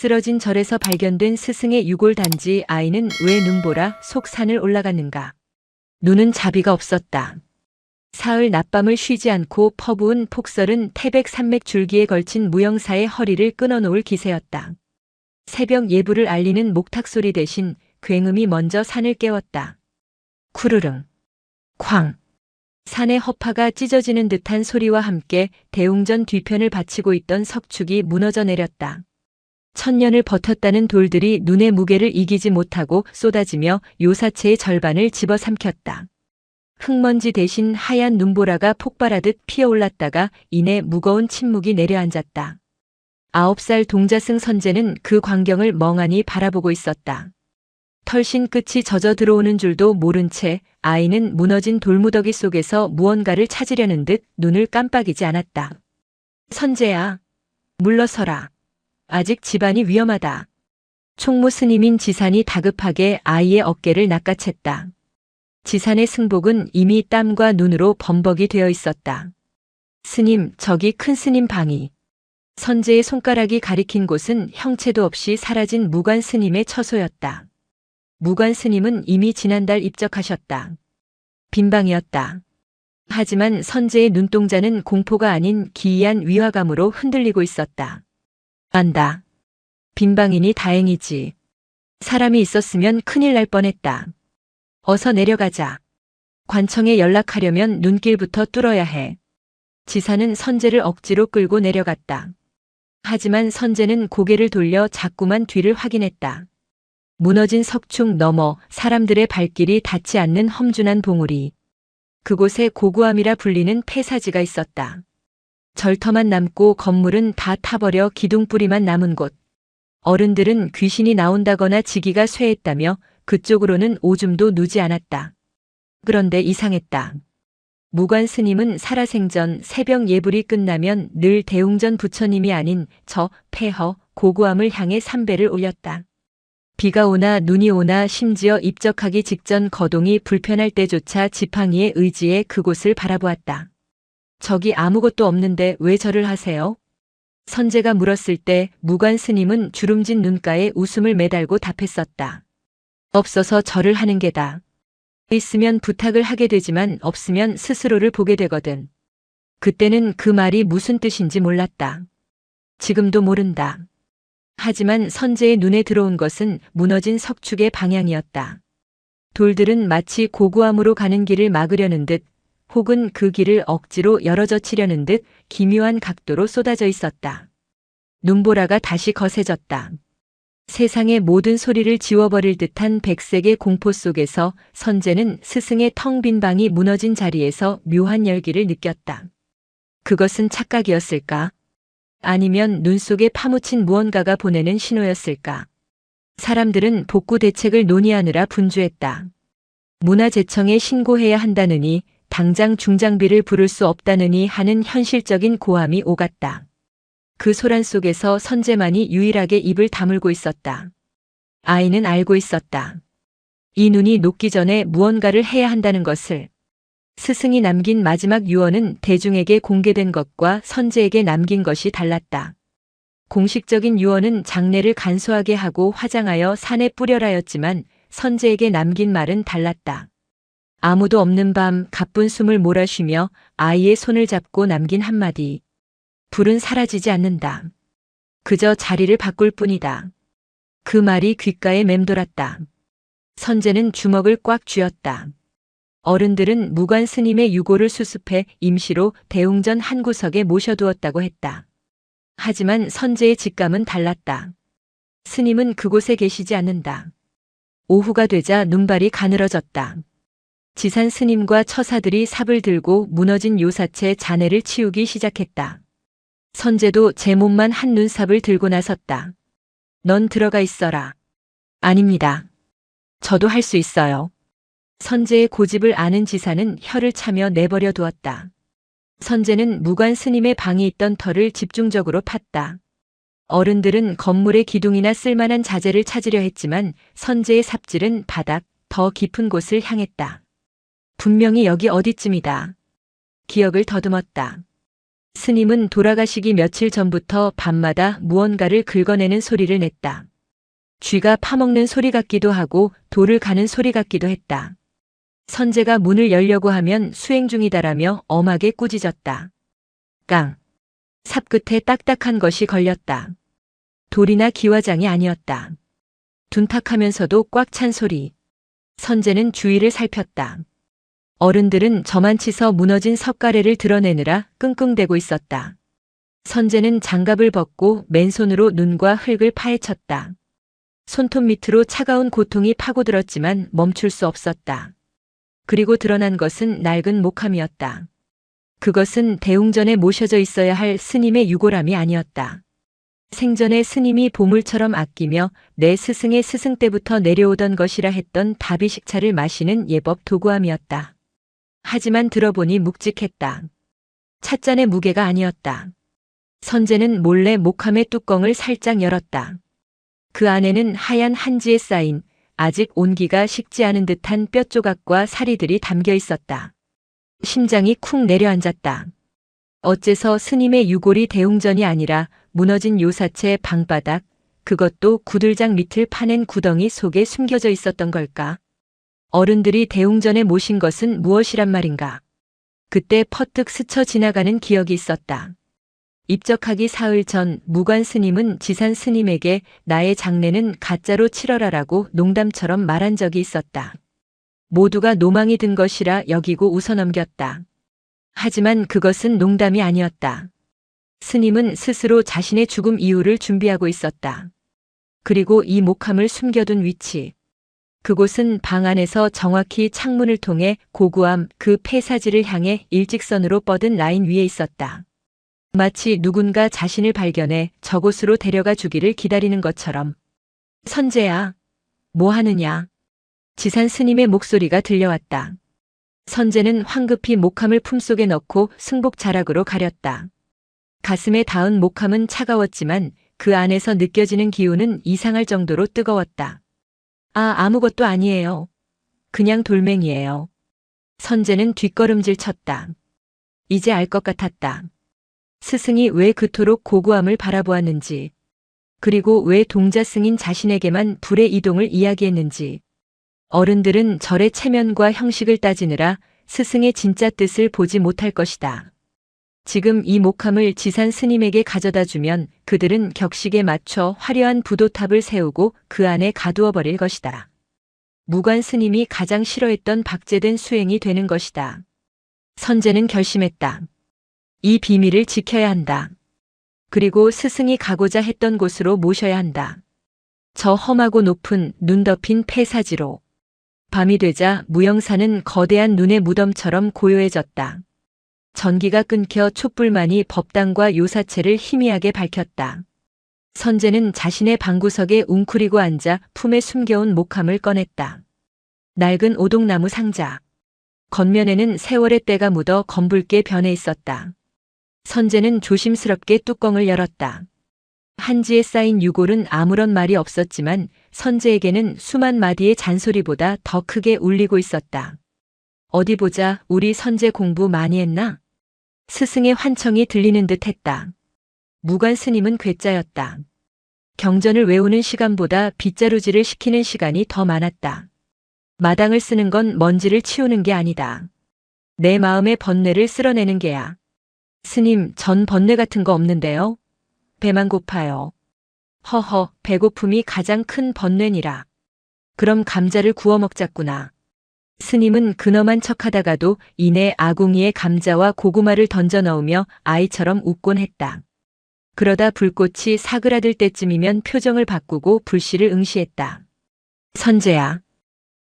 쓰러진 절에서 발견된 스승의 유골단지. 아이는 왜 눈보라 속 산을 올라갔는가. 눈은 자비가 없었다. 사흘 낮밤을 쉬지 않고 퍼부은 폭설은 태백산맥 줄기에 걸친 무영사의 허리를 끊어놓을 기세였다. 새벽 예불을 알리는 목탁소리 대신 굉음이 먼저 산을 깨웠다. 쿠르릉, 쾅. 산의 허파가 찢어지는 듯한 소리와 함께 대웅전 뒤편을 받치고 있던 석축이 무너져 내렸다. 천년을 버텼다는 돌들이 눈의 무게를 이기지 못하고 쏟아지며 요사체의 절반을 집어삼켰다. 흙먼지 대신 하얀 눈보라가 폭발하듯 피어올랐다가 이내 무거운 침묵이 내려앉았다. 9살 동자승 선제는 그 광경을 멍하니 바라보고 있었다. 털신 끝이 젖어 들어오는 줄도 모른 채 아이는 무너진 돌무더기 속에서 무언가를 찾으려는 듯 눈을 깜빡이지 않았다. 선제야, 물러서라. 아직 집안이 위험하다. 총무 스님인 지산이 다급하게 아이의 어깨를 낚아챘다. 지산의 승복은 이미 땀과 눈으로 범벅이 되어 있었다. 스님, 저기 큰 스님 방이. 선제의 손가락이 가리킨 곳은 형체도 없이 사라진 무관 스님의 처소였다. 무관 스님은 이미 지난달 입적하셨다. 빈방이었다. 하지만 선제의 눈동자는 공포가 아닌 기이한 위화감으로 흔들리고 있었다. 안다. 빈방이니 다행이지. 사람이 있었으면 큰일 날 뻔했다. 어서 내려가자. 관청에 연락하려면 눈길부터 뚫어야 해. 지사는 선제를 억지로 끌고 내려갔다. 하지만 선제는 고개를 돌려 자꾸만 뒤를 확인했다. 무너진 석축 너머 사람들의 발길이 닿지 않는 험준한 봉우리. 그곳에 고구암이라 불리는 폐사지가 있었다. 절터만 남고 건물은 다 타버려 기둥뿌리만 남은 곳. 어른들은 귀신이 나온다거나 지기가 쇠했다며 그쪽으로는 오줌도 누지 않았다. 그런데 이상했다. 무관 스님은 살아생전 새벽 예불이 끝나면 늘 대웅전 부처님이 아닌 저 폐허 고구암을 향해 삼배를 올렸다. 비가 오나 눈이 오나 심지어 입적하기 직전 거동이 불편할 때조차 지팡이의 의지에 그곳을 바라보았다. 저기 아무것도 없는데 왜 절을 하세요? 선제가 물었을 때 무관 스님은 주름진 눈가에 웃음을 매달고 답했었다. 없어서 절을 하는 게다. 있으면 부탁을 하게 되지만 없으면 스스로를 보게 되거든. 그때는 그 말이 무슨 뜻인지 몰랐다. 지금도 모른다. 하지만 선제의 눈에 들어온 것은 무너진 석축의 방향이었다. 돌들은 마치 고구암으로 가는 길을 막으려는 듯 혹은 그 길을 억지로 열어젖히려는 듯 기묘한 각도로 쏟아져 있었다. 눈보라가 다시 거세졌다. 세상의 모든 소리를 지워버릴 듯한 백색의 공포 속에서 선제는 스승의 텅 빈 방이 무너진 자리에서 묘한 열기를 느꼈다. 그것은 착각이었을까? 아니면 눈 속에 파묻힌 무언가가 보내는 신호였을까? 사람들은 복구 대책을 논의하느라 분주했다. 문화재청에 신고해야 한다느니 당장 중장비를 부를 수 없다느니 하는 현실적인 고함이 오갔다. 그 소란 속에서 선제만이 유일하게 입을 다물고 있었다. 아이는 알고 있었다. 이 눈이 녹기 전에 무언가를 해야 한다는 것을. 스승이 남긴 마지막 유언은 대중에게 공개된 것과 선제에게 남긴 것이 달랐다. 공식적인 유언은 장례를 간소하게 하고 화장하여 산에 뿌려라였지만 선제에게 남긴 말은 달랐다. 아무도 없는 밤 가쁜 숨을 몰아쉬며 아이의 손을 잡고 남긴 한마디. 불은 사라지지 않는다. 그저 자리를 바꿀 뿐이다. 그 말이 귓가에 맴돌았다. 선제는 주먹을 꽉 쥐었다. 어른들은 무관 스님의 유골을 수습해 임시로 대웅전 한 구석에 모셔두었다고 했다. 하지만 선제의 직감은 달랐다. 스님은 그곳에 계시지 않는다. 오후가 되자 눈발이 가늘어졌다. 지산 스님과 처사들이 삽을 들고 무너진 요사체 잔해를 치우기 시작했다. 선제도 제 몸만 한 눈삽을 들고 나섰다. 넌 들어가 있어라. 아닙니다. 저도 할 수 있어요. 선제의 고집을 아는 지사는 혀를 차며 내버려 두었다. 선제는 무관 스님의 방에 있던 털을 집중적으로 팠다. 어른들은 건물의 기둥이나 쓸만한 자재를 찾으려 했지만 선제의 삽질은 바닥 더 깊은 곳을 향했다. 분명히 여기 어디쯤이다. 기억을 더듬었다. 스님은 돌아가시기 며칠 전부터 밤마다 무언가를 긁어내는 소리를 냈다. 쥐가 파먹는 소리 같기도 하고 돌을 가는 소리 같기도 했다. 선제가 문을 열려고 하면 수행 중이다라며 엄하게 꾸짖었다. 깡. 삽 끝에 딱딱한 것이 걸렸다. 돌이나 기와장이 아니었다. 둔탁하면서도 꽉 찬 소리. 선제는 주위를 살폈다. 어른들은 저만치서 무너진 석가래를 드러내느라 끙끙대고 있었다. 선제는 장갑을 벗고 맨손으로 눈과 흙을 파헤쳤다. 손톱 밑으로 차가운 고통이 파고들었지만 멈출 수 없었다. 그리고 드러난 것은 낡은 목함이었다. 그것은 대웅전에 모셔져 있어야 할 스님의 유골함이 아니었다. 생전에 스님이 보물처럼 아끼며 내 스승의 스승 때부터 내려오던 것이라 했던 다비식차를 마시는 예법 도구함이었다. 하지만 들어보니 묵직했다. 찻잔의 무게가 아니었다. 선제는 몰래 목함의 뚜껑을 살짝 열었다. 그 안에는 하얀 한지에 쌓인 아직 온기가 식지 않은 듯한 뼈조각과 사리들이 담겨 있었다. 심장이 쿵 내려앉았다. 어째서 스님의 유골이 대웅전이 아니라 무너진 요사체 방바닥, 그것도 구들장 밑을 파낸 구덩이 속에 숨겨져 있었던 걸까? 어른들이 대웅전에 모신 것은 무엇이란 말인가? 그때 퍼뜩 스쳐 지나가는 기억이 있었다. 입적하기 사흘 전 무관 스님은 지산 스님에게 나의 장례는 가짜로 치러라라고 농담처럼 말한 적이 있었다. 모두가 노망이 든 것이라 여기고 웃어넘겼다. 하지만 그것은 농담이 아니었다. 스님은 스스로 자신의 죽음 이후를 준비하고 있었다. 그리고 이 목함을 숨겨둔 위치. 그곳은 방 안에서 정확히 창문을 통해 고구함 그 폐사지를 향해 일직선으로 뻗은 라인 위에 있었다. 마치 누군가 자신을 발견해 저곳으로 데려가 주기를 기다리는 것처럼. 선제야, 뭐 하느냐? 지산 스님의 목소리가 들려왔다. 선제는 황급히 목함을 품속에 넣고 승복 자락으로 가렸다. 가슴에 닿은 목함은 차가웠지만 그 안에서 느껴지는 기운은 이상할 정도로 뜨거웠다. 아무것도 아니에요. 그냥 돌멩이에요. 선제는 뒷걸음질 쳤다. 이제 알 것 같았다. 스승이 왜 그토록 고고함을 바라보았는지, 그리고 왜 동자 승인 자신에게만 불의 이동을 이야기했는지. 어른들은 절의 체면과 형식을 따지느라 스승의 진짜 뜻을 보지 못할 것이다. 지금 이 목함을 지산 스님에게 가져다 주면 그들은 격식에 맞춰 화려한 부도탑을 세우고 그 안에 가두어 버릴 것이다. 무관 스님이 가장 싫어했던 박제된 수행이 되는 것이다. 선제는 결심했다. 이 비밀을 지켜야 한다. 그리고 스승이 가고자 했던 곳으로 모셔야 한다. 저 험하고 높은 눈 덮인 폐사지로. 밤이 되자 무영산은 거대한 눈의 무덤처럼 고요해졌다. 전기가 끊겨 촛불만이 법당과 요사체를 희미하게 밝혔다. 선제는 자신의 방구석에 웅크리고 앉아 품에 숨겨온 목함을 꺼냈다. 낡은 오동나무 상자. 겉면에는 세월의 때가 묻어 검붉게 변해 있었다. 선제는 조심스럽게 뚜껑을 열었다. 한지에 쌓인 유골은 아무런 말이 없었지만 선제에게는 수만 마디의 잔소리보다 더 크게 울리고 있었다. 어디 보자, 우리 선제 공부 많이 했나? 스승의 환청이 들리는 듯 했다. 무관 스님은 괴짜였다. 경전을 외우는 시간보다 빗자루질을 시키는 시간이 더 많았다. 마당을 쓰는 건 먼지를 치우는 게 아니다. 내 마음의 번뇌를 쓸어내는 게야. 스님, 전 번뇌 같은 거 없는데요? 배만 고파요. 허허, 배고픔이 가장 큰 번뇌니라. 그럼 감자를 구워 먹자꾸나. 스님은 근엄한 척하다가도 이내 아궁이에 감자와 고구마를 던져 넣으며 아이처럼 웃곤 했다. 그러다 불꽃이 사그라들 때쯤이면 표정을 바꾸고 불씨를 응시했다. 선제야,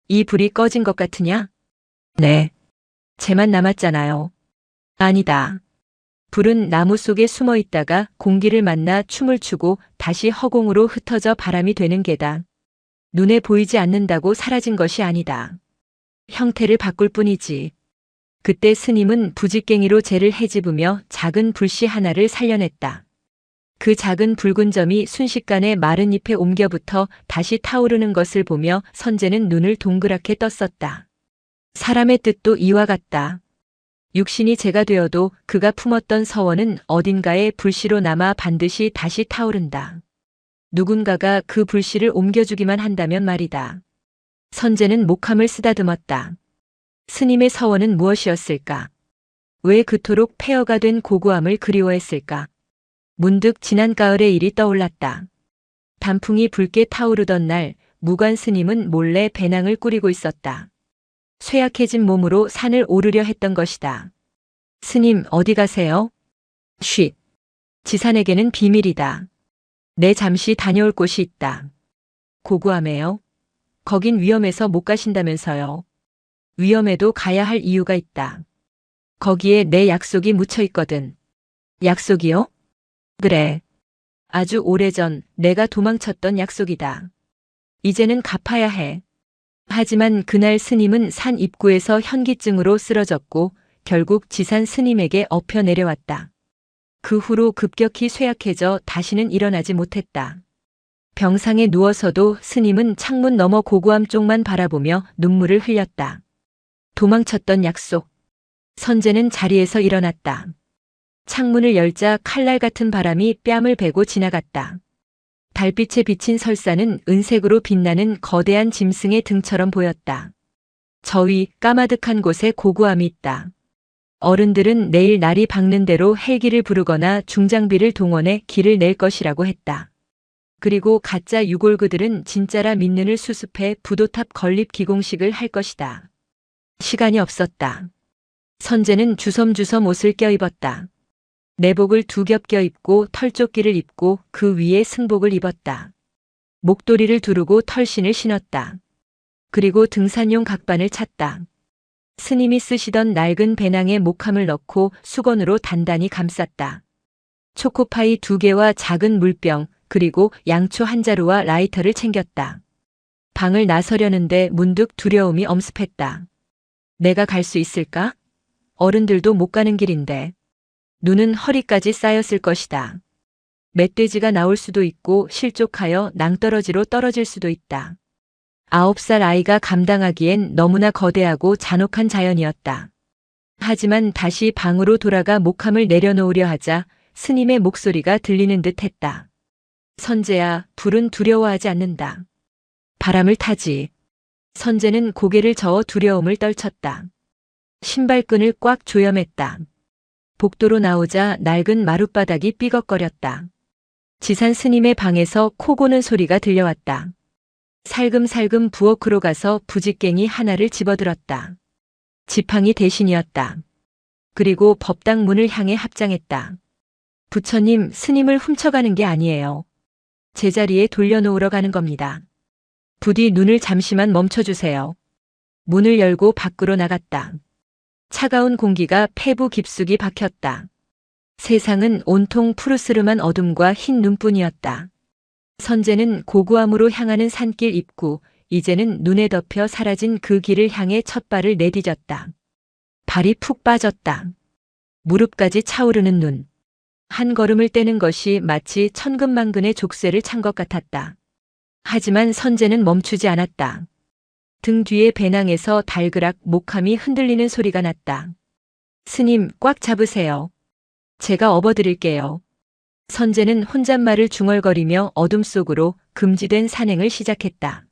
이 불이 꺼진 것 같으냐? 네. 쟤만 남았잖아요. 아니다. 불은 나무 속에 숨어 있다가 공기를 만나 춤을 추고 다시 허공으로 흩어져 바람이 되는 게다. 눈에 보이지 않는다고 사라진 것이 아니다. 형태를 바꿀 뿐이지. 그때 스님은 부직갱이로 재를 헤집으며 작은 불씨 하나를 살려냈다. 그 작은 붉은 점이 순식간에 마른 잎에 옮겨붙어 다시 타오르는 것을 보며 선제는 눈을 동그랗게 떴었다. 사람의 뜻도 이와 같다. 육신이 제가 되어도 그가 품었던 서원은 어딘가에 불씨로 남아 반드시 다시 타오른다. 누군가가 그 불씨를 옮겨주기만 한다면 말이다. 선제는 목함을 쓰다듬었다. 스님의 서원은 무엇이었을까? 왜 그토록 폐허가 된 고고함을 그리워했을까? 문득 지난 가을의 일이 떠올랐다. 단풍이 붉게 타오르던 날 무관 스님은 몰래 배낭을 꾸리고 있었다. 쇠약해진 몸으로 산을 오르려 했던 것이다. 스님, 어디 가세요? 쉿. 지산에게는 비밀이다. 내 잠시 다녀올 곳이 있다. 고고함에요? 거긴 위험해서 못 가신다면서요. 위험해도 가야 할 이유가 있다. 거기에 내 약속이 묻혀 있거든. 약속이요? 그래. 아주 오래전 내가 도망쳤던 약속이다. 이제는 갚아야 해. 하지만 그날 스님은 산 입구에서 현기증으로 쓰러졌고 결국 지산 스님에게 엎혀 내려왔다. 그 후로 급격히 쇠약해져 다시는 일어나지 못했다. 병상에 누워서도 스님은 창문 너머 고고함 쪽만 바라보며 눈물을 흘렸다. 도망쳤던 약속. 선제는 자리에서 일어났다. 창문을 열자 칼날 같은 바람이 뺨을 베고 지나갔다. 달빛에 비친 설산은 은색으로 빛나는 거대한 짐승의 등처럼 보였다. 저 위 까마득한 곳에 고고함이 있다. 어른들은 내일 날이 밝는 대로 헬기를 부르거나 중장비를 동원해 길을 낼 것이라고 했다. 그리고 가짜 유골그들은 진짜라 믿는을 수습해 부도탑 건립 기공식을 할 것이다. 시간이 없었다. 선제는 주섬주섬 옷을 껴입었다. 내복을 두 겹 껴입고 털조끼를 입고 그 위에 승복을 입었다. 목도리를 두르고 털신을 신었다. 그리고 등산용 각반을 찼다. 스님이 쓰시던 낡은 배낭에 목함을 넣고 수건으로 단단히 감쌌다. 초코파이 2개와 작은 물병, 그리고 양초 한 자루와 라이터를 챙겼다. 방을 나서려는데 문득 두려움이 엄습했다. 내가 갈 수 있을까? 어른들도 못 가는 길인데. 눈은 허리까지 쌓였을 것이다. 멧돼지가 나올 수도 있고 실족하여 낭떠러지로 떨어질 수도 있다. 9살 아이가 감당하기엔 너무나 거대하고 잔혹한 자연이었다. 하지만 다시 방으로 돌아가 목함을 내려놓으려 하자 스님의 목소리가 들리는 듯 했다. 선제야, 불은 두려워하지 않는다. 바람을 타지. 선제는 고개를 저어 두려움을 떨쳤다. 신발끈을 꽉 조여맸다. 복도로 나오자 낡은 마룻바닥이 삐걱거렸다. 지산 스님의 방에서 코 고는 소리가 들려왔다. 살금살금 부엌으로 가서 부직갱이 하나를 집어들었다. 지팡이 대신이었다. 그리고 법당 문을 향해 합장했다. 부처님, 스님을 훔쳐가는 게 아니에요. 제자리에 돌려놓으러 가는 겁니다. 부디 눈을 잠시만 멈춰주세요. 문을 열고 밖으로 나갔다. 차가운 공기가 폐부 깊숙이 박혔다. 세상은 온통 푸르스름한 어둠과 흰 눈뿐이었다. 선제는 고고함으로 향하는 산길 입구, 이제는 눈에 덮여 사라진 그 길을 향해 첫 발을 내디뎠다. 발이 푹 빠졌다. 무릎까지 차오르는 눈. 한 걸음을 떼는 것이 마치 천근만근의 족쇄를 찬 것 같았다. 하지만 선제는 멈추지 않았다. 등 뒤에 배낭에서 달그락 목함이 흔들리는 소리가 났다. 스님, 꽉 잡으세요. 제가 업어드릴게요. 선제는 혼잣말을 중얼거리며 어둠 속으로 금지된 산행을 시작했다.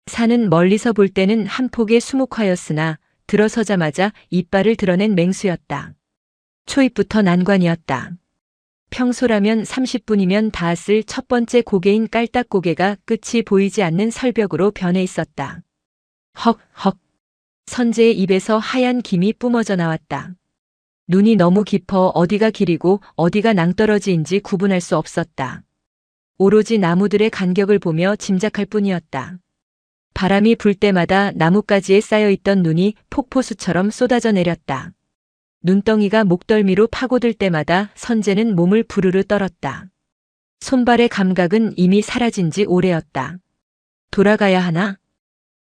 산은 멀리서 볼 때는 한 폭의 수묵화였으나 들어서자마자 이빨을 드러낸 맹수였다. 초입부터 난관이었다. 평소라면 30분이면 닿았을 첫 번째 고개인 깔딱고개가 끝이 보이지 않는 설벽으로 변해 있었다. 헉헉. 선제의 입에서 하얀 김이 뿜어져 나왔다. 눈이 너무 깊어 어디가 길이고 어디가 낭떠러지인지 구분할 수 없었다. 오로지 나무들의 간격을 보며 짐작할 뿐이었다. 바람이 불 때마다 나뭇가지에 쌓여있던 눈이 폭포수처럼 쏟아져 내렸다. 눈덩이가 목덜미로 파고들 때마다 선제는 몸을 부르르 떨었다. 손발의 감각은 이미 사라진 지 오래였다. 돌아가야 하나?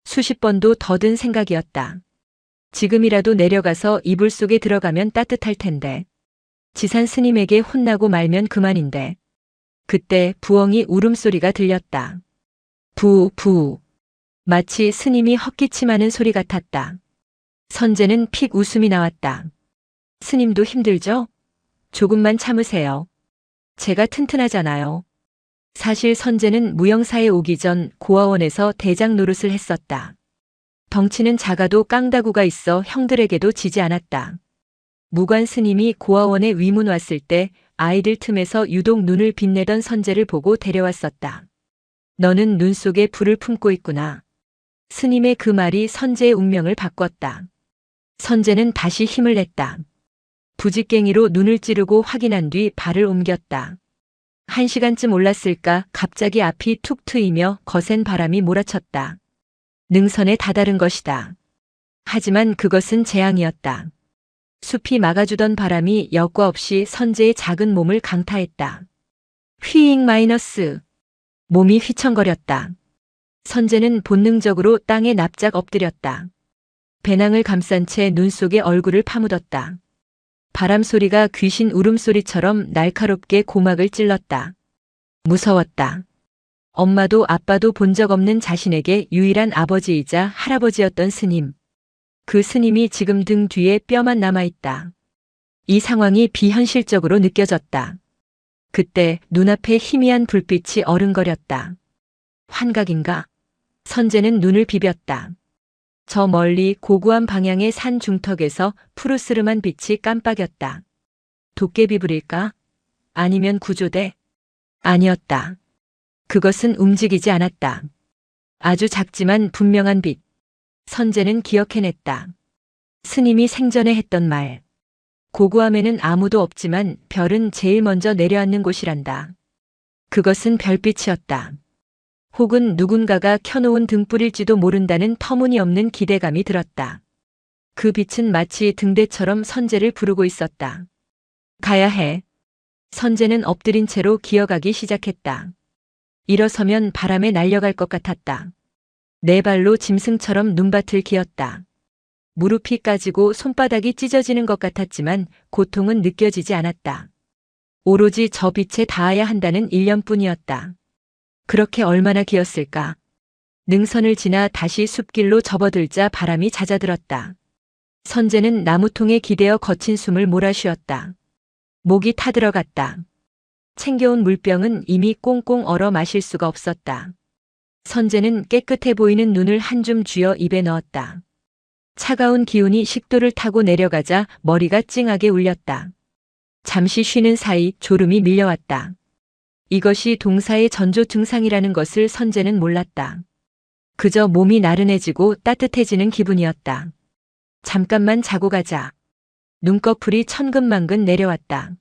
수십 번도 더 든 생각이었다. 지금이라도 내려가서 이불 속에 들어가면 따뜻할 텐데. 지산 스님에게 혼나고 말면 그만인데. 그때 부엉이 울음소리가 들렸다. 부. 마치 스님이 헛기침하는 소리 같았다. 선제는 픽 웃음이 나왔다. 스님도 힘들죠? 조금만 참으세요. 제가 튼튼하잖아요. 사실 선재는 무영사에 오기 전 고아원에서 대장 노릇을 했었다. 덩치는 작아도 깡다구가 있어 형들에게도 지지 않았다. 무관 스님이 고아원에 위문 왔을 때 아이들 틈에서 유독 눈을 빛내던 선재를 보고 데려왔었다. 너는 눈 속에 불을 품고 있구나. 스님의 그 말이 선재의 운명을 바꿨다. 선재는 다시 힘을 냈다. 부직갱이로 눈을 찌르고 확인한 뒤 발을 옮겼다. 1시간쯤 올랐을까 갑자기 앞이 툭 트이며 거센 바람이 몰아쳤다. 능선에 다다른 것이다. 하지만 그것은 재앙이었다. 숲이 막아주던 바람이 여과 없이 선재의 작은 몸을 강타했다. 휘잉 마이너스. 몸이 휘청거렸다. 선재는 본능적으로 땅에 납작 엎드렸다. 배낭을 감싼 채 눈 속에 얼굴을 파묻었다. 바람 소리가 귀신 울음소리처럼 날카롭게 고막을 찔렀다. 무서웠다. 엄마도 아빠도 본 적 없는 자신에게 유일한 아버지이자 할아버지였던 스님. 그 스님이 지금 등 뒤에 뼈만 남아있다. 이 상황이 비현실적으로 느껴졌다. 그때 눈앞에 희미한 불빛이 어른거렸다. 환각인가? 선재는 눈을 비볐다. 저 멀리 고고한 방향의 산 중턱에서 푸르스름한 빛이 깜빡였다. 도깨비불일까? 아니면 구조대? 아니었다. 그것은 움직이지 않았다. 아주 작지만 분명한 빛. 선재는 기억해냈다. 스님이 생전에 했던 말. 고고함에는 아무도 없지만 별은 제일 먼저 내려앉는 곳이란다. 그것은 별빛이었다. 혹은 누군가가 켜놓은 등불일지도 모른다는 터무니없는 기대감이 들었다. 그 빛은 마치 등대처럼 선재를 부르고 있었다. 가야 해. 선재는 엎드린 채로 기어가기 시작했다. 일어서면 바람에 날려갈 것 같았다. 네 발로 짐승처럼 눈밭을 기었다. 무릎이 까지고 손바닥이 찢어지는 것 같았지만 고통은 느껴지지 않았다. 오로지 저 빛에 닿아야 한다는 일념뿐이었다. 그렇게 얼마나 기었을까? 능선을 지나 다시 숲길로 접어들자 바람이 잦아들었다. 선재는 나무통에 기대어 거친 숨을 몰아쉬었다. 목이 타들어갔다. 챙겨온 물병은 이미 꽁꽁 얼어 마실 수가 없었다. 선재는 깨끗해 보이는 눈을 한 줌 쥐어 입에 넣었다. 차가운 기운이 식도를 타고 내려가자 머리가 찡하게 울렸다. 잠시 쉬는 사이 졸음이 밀려왔다. 이것이 동사의 전조 증상이라는 것을 선재는 몰랐다. 그저 몸이 나른해지고 따뜻해지는 기분이었다. 잠깐만 자고 가자. 눈꺼풀이 천근만근 내려왔다.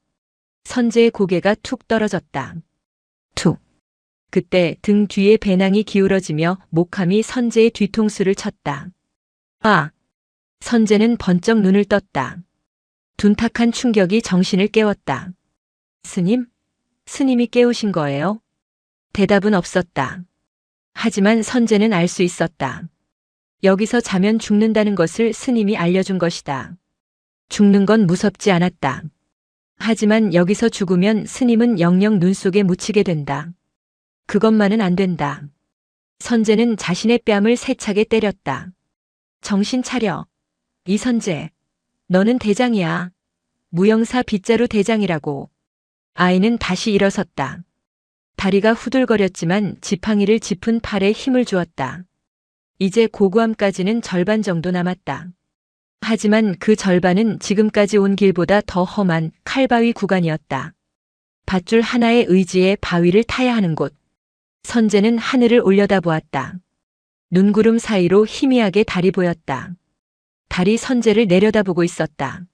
선재의 고개가 툭 떨어졌다. 툭. 그때 등 뒤에 배낭이 기울어지며 목함이 선재의 뒤통수를 쳤다. 아! 선재는 번쩍 눈을 떴다. 둔탁한 충격이 정신을 깨웠다. 스님? 스님이 깨우신 거예요? 대답은 없었다. 하지만 선재는 알 수 있었다. 여기서 자면 죽는다는 것을 스님이 알려준 것이다. 죽는 건 무섭지 않았다. 하지만 여기서 죽으면 스님은 영영 눈 속에 묻히게 된다. 그것만은 안 된다. 선재는 자신의 뺨을 세차게 때렸다. 정신 차려. 이선재. 너는 대장이야. 무영사 빗자루 대장이라고. 아이는 다시 일어섰다. 다리가 후들거렸지만 지팡이를 짚은 팔에 힘을 주었다. 이제 고고함까지는 절반 정도 남았다. 하지만 그 절반은 지금까지 온 길보다 더 험한 칼바위 구간이었다. 밧줄 하나의 의지에 바위를 타야 하는 곳. 선재는 하늘을 올려다보았다. 눈구름 사이로 희미하게 달이 보였다. 달이 선재를 내려다보고 있었다.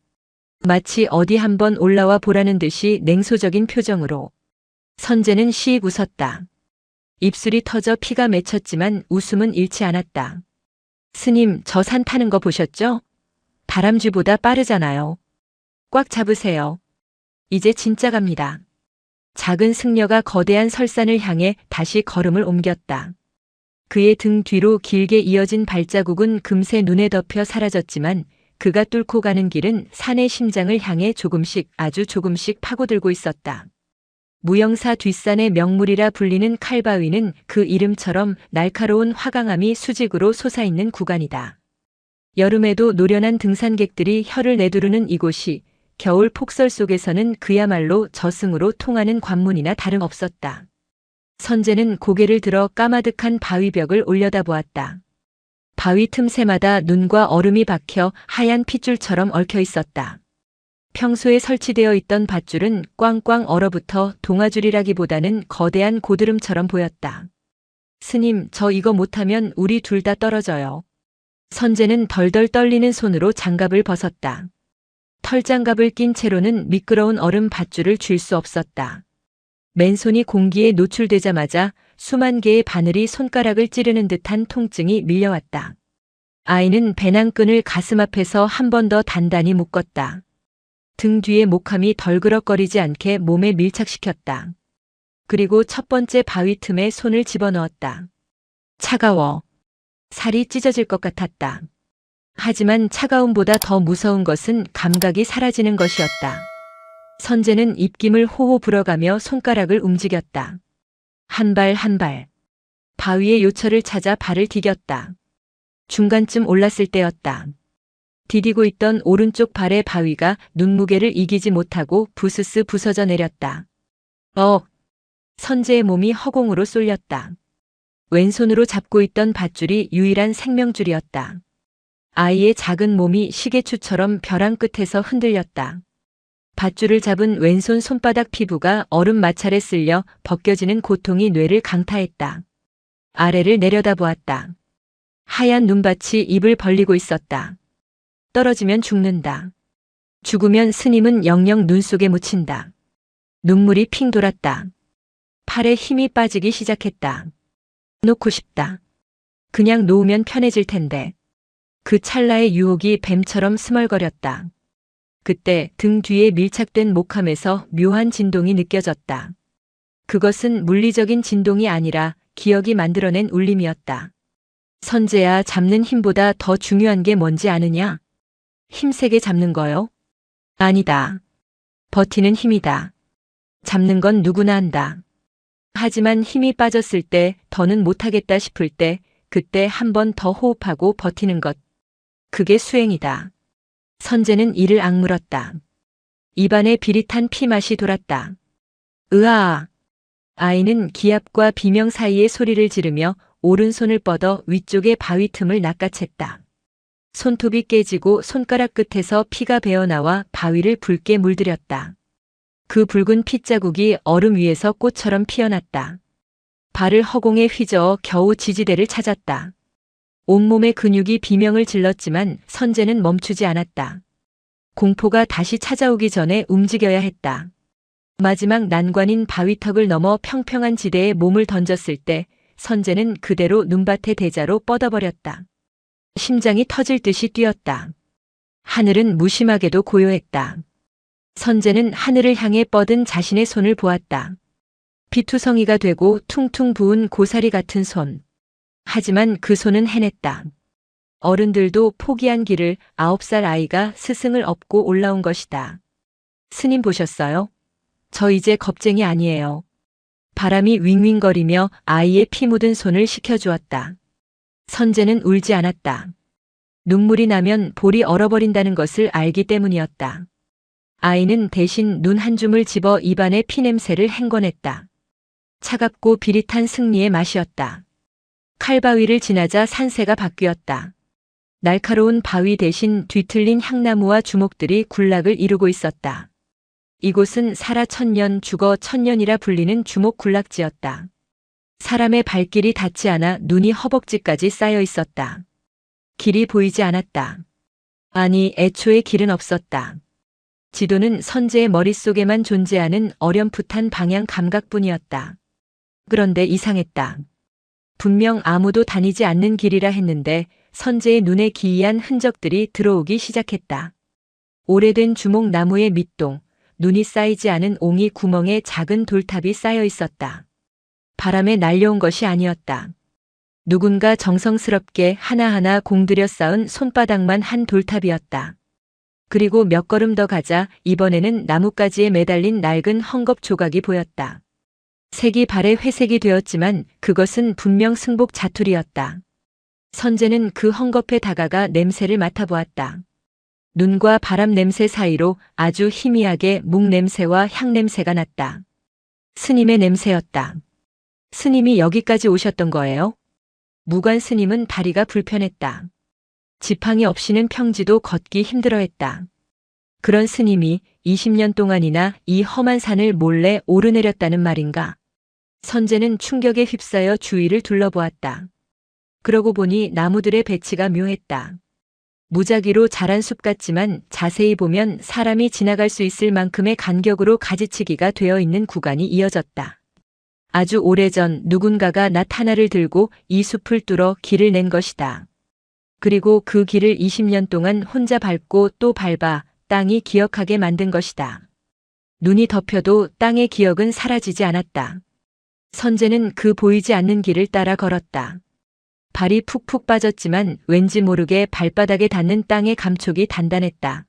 마치 어디 한번 올라와 보라는 듯이 냉소적인 표정으로. 선재는 씩 웃었다. 입술이 터져 피가 맺혔지만 웃음은 잃지 않았다. 스님, 저 산 타는 거 보셨죠? 다람쥐보다 빠르잖아요. 꽉 잡으세요. 이제 진짜 갑니다. 작은 승려가 거대한 설산을 향해 다시 걸음을 옮겼다. 그의 등 뒤로 길게 이어진 발자국은 금세 눈에 덮여 사라졌지만 그가 뚫고 가는 길은 산의 심장을 향해 조금씩 아주 조금씩 파고들고 있었다. 무영사 뒷산의 명물이라 불리는 칼바위는 그 이름처럼 날카로운 화강암이 수직으로 솟아있는 구간이다. 여름에도 노련한 등산객들이 혀를 내두르는 이곳이 겨울 폭설 속에서는 그야말로 저승으로 통하는 관문이나 다름없었다. 선재는 고개를 들어 까마득한 바위벽을 올려다보았다. 바위 틈새마다 눈과 얼음이 박혀 하얀 핏줄처럼 얽혀 있었다. 평소에 설치되어 있던 밧줄은 꽝꽝 얼어붙어 동아줄이라기보다는 거대한 고드름처럼 보였다. 스님, 저 이거 못하면 우리 둘 다 떨어져요. 선재는 덜덜 떨리는 손으로 장갑을 벗었다. 털장갑을 낀 채로는 미끄러운 얼음 밧줄을 쥘 수 없었다. 맨손이 공기에 노출되자마자 수만 개의 바늘이 손가락을 찌르는 듯한 통증이 밀려왔다. 아이는 배낭끈을 가슴 앞에서 한 번 더 단단히 묶었다. 등 뒤에 목함이 덜그럭거리지 않게 몸에 밀착시켰다. 그리고 첫 번째 바위 틈에 손을 집어넣었다. 차가워. 살이 찢어질 것 같았다. 하지만 차가움보다 더 무서운 것은 감각이 사라지는 것이었다. 선재는 입김을 호호 불어가며 손가락을 움직였다. 한 발 한 발. 바위의 요철을 찾아 발을 디뎠다. 중간쯤 올랐을 때였다. 디디고 있던 오른쪽 발의 바위가 눈무게를 이기지 못하고 부스스 부서져 내렸다. 선재의 몸이 허공으로 쏠렸다. 왼손으로 잡고 있던 밧줄이 유일한 생명줄이었다. 아이의 작은 몸이 시계추처럼 벼랑 끝에서 흔들렸다. 밧줄을 잡은 왼손 손바닥 피부가 얼음 마찰에 쓸려 벗겨지는 고통이 뇌를 강타했다. 아래를 내려다보았다. 하얀 눈밭이 입을 벌리고 있었다. 떨어지면 죽는다. 죽으면 스님은 영영 눈 속에 묻힌다. 눈물이 핑 돌았다. 팔에 힘이 빠지기 시작했다. 놓고 싶다. 그냥 놓으면 편해질 텐데. 그 찰나의 유혹이 뱀처럼 스멀거렸다. 그때 등 뒤에 밀착된 목함에서 묘한 진동이 느껴졌다. 그것은 물리적인 진동이 아니라 기억이 만들어낸 울림이었다. 선재야, 잡는 힘보다 더 중요한 게 뭔지 아느냐? 힘세게 잡는 거요? 아니다. 버티는 힘이다. 잡는 건 누구나 한다. 하지만 힘이 빠졌을 때, 더는 못하겠다 싶을 때, 그때 한 번 더 호흡하고 버티는 것. 그게 수행이다. 선재는 이를 악물었다. 입안에 비릿한 피맛이 돌았다. 으아! 아이는 기압과 비명 사이의 소리를 지르며 오른손을 뻗어 위쪽의 바위 틈을 낚아챘다. 손톱이 깨지고 손가락 끝에서 피가 배어나와 바위를 붉게 물들였다. 그 붉은 핏자국이 얼음 위에서 꽃처럼 피어났다. 발을 허공에 휘저어 겨우 지지대를 찾았다. 온몸의 근육이 비명을 질렀지만 선재는 멈추지 않았다. 공포가 다시 찾아오기 전에 움직여야 했다. 마지막 난관인 바위턱을 넘어 평평한 지대에 몸을 던졌을 때 선재는 그대로 눈밭의 대자로 뻗어버렸다. 심장이 터질 듯이 뛰었다. 하늘은 무심하게도 고요했다. 선재는 하늘을 향해 뻗은 자신의 손을 보았다. 비투성이가 되고 퉁퉁 부은 고사리 같은 손. 하지만 그 손은 해냈다. 어른들도 포기한 길을 9살 아이가 스승을 업고 올라온 것이다. 스님 보셨어요? 저 이제 겁쟁이 아니에요. 바람이 윙윙거리며 아이의 피 묻은 손을 식혀주었다. 선재는 울지 않았다. 눈물이 나면 볼이 얼어버린다는 것을 알기 때문이었다. 아이는 대신 눈 한 줌을 집어 입안의 피냄새를 행궈냈다. 차갑고 비릿한 승리의 맛이었다. 칼바위를 지나자 산세가 바뀌었다. 날카로운 바위 대신 뒤틀린 향나무와 주목들이 군락을 이루고 있었다. 이곳은 살아 천년 죽어 천년이라 불리는 주목 군락지였다. 사람의 발길이 닿지 않아 눈이 허벅지까지 쌓여 있었다. 길이 보이지 않았다. 아니, 애초에 길은 없었다. 지도는 선재의 머릿속에만 존재하는 어렴풋한 방향 감각뿐이었다. 그런데 이상했다. 분명 아무도 다니지 않는 길이라 했는데 선재의 눈에 기이한 흔적들이 들어오기 시작했다. 오래된 주목나무의 밑동, 눈이 쌓이지 않은 옹이 구멍에 작은 돌탑이 쌓여 있었다. 바람에 날려온 것이 아니었다. 누군가 정성스럽게 하나하나 공들여 쌓은 손바닥만 한 돌탑이었다. 그리고 몇 걸음 더 가자 이번에는 나뭇가지에 매달린 낡은 헝겊 조각이 보였다. 색이 발에 회색이 되었지만 그것은 분명 승복 자투리였다. 선재는 그 헝겊에 다가가 냄새를 맡아보았다. 눈과 바람 냄새 사이로 아주 희미하게 묵 냄새와 향 냄새가 났다. 스님의 냄새였다. 스님이 여기까지 오셨던 거예요? 무관 스님은 다리가 불편했다. 지팡이 없이는 평지도 걷기 힘들어했다. 그런 스님이 20년 동안이나 이 험한 산을 몰래 오르내렸다는 말인가? 선제는 충격에 휩싸여 주위를 둘러보았다. 그러고 보니 나무들의 배치가 묘했다. 무작위로 자란 숲 같지만 자세히 보면 사람이 지나갈 수 있을 만큼의 간격으로 가지치기가 되어 있는 구간이 이어졌다. 아주 오래전 누군가가 낫 하나를 들고 이 숲을 뚫어 길을 낸 것이다. 그리고 그 길을 20년 동안 혼자 밟고 또 밟아 땅이 기억하게 만든 것이다. 눈이 덮여도 땅의 기억은 사라지지 않았다. 선제는 그 보이지 않는 길을 따라 걸었다. 발이 푹푹 빠졌지만 왠지 모르게 발바닥에 닿는 땅의 감촉이 단단했다.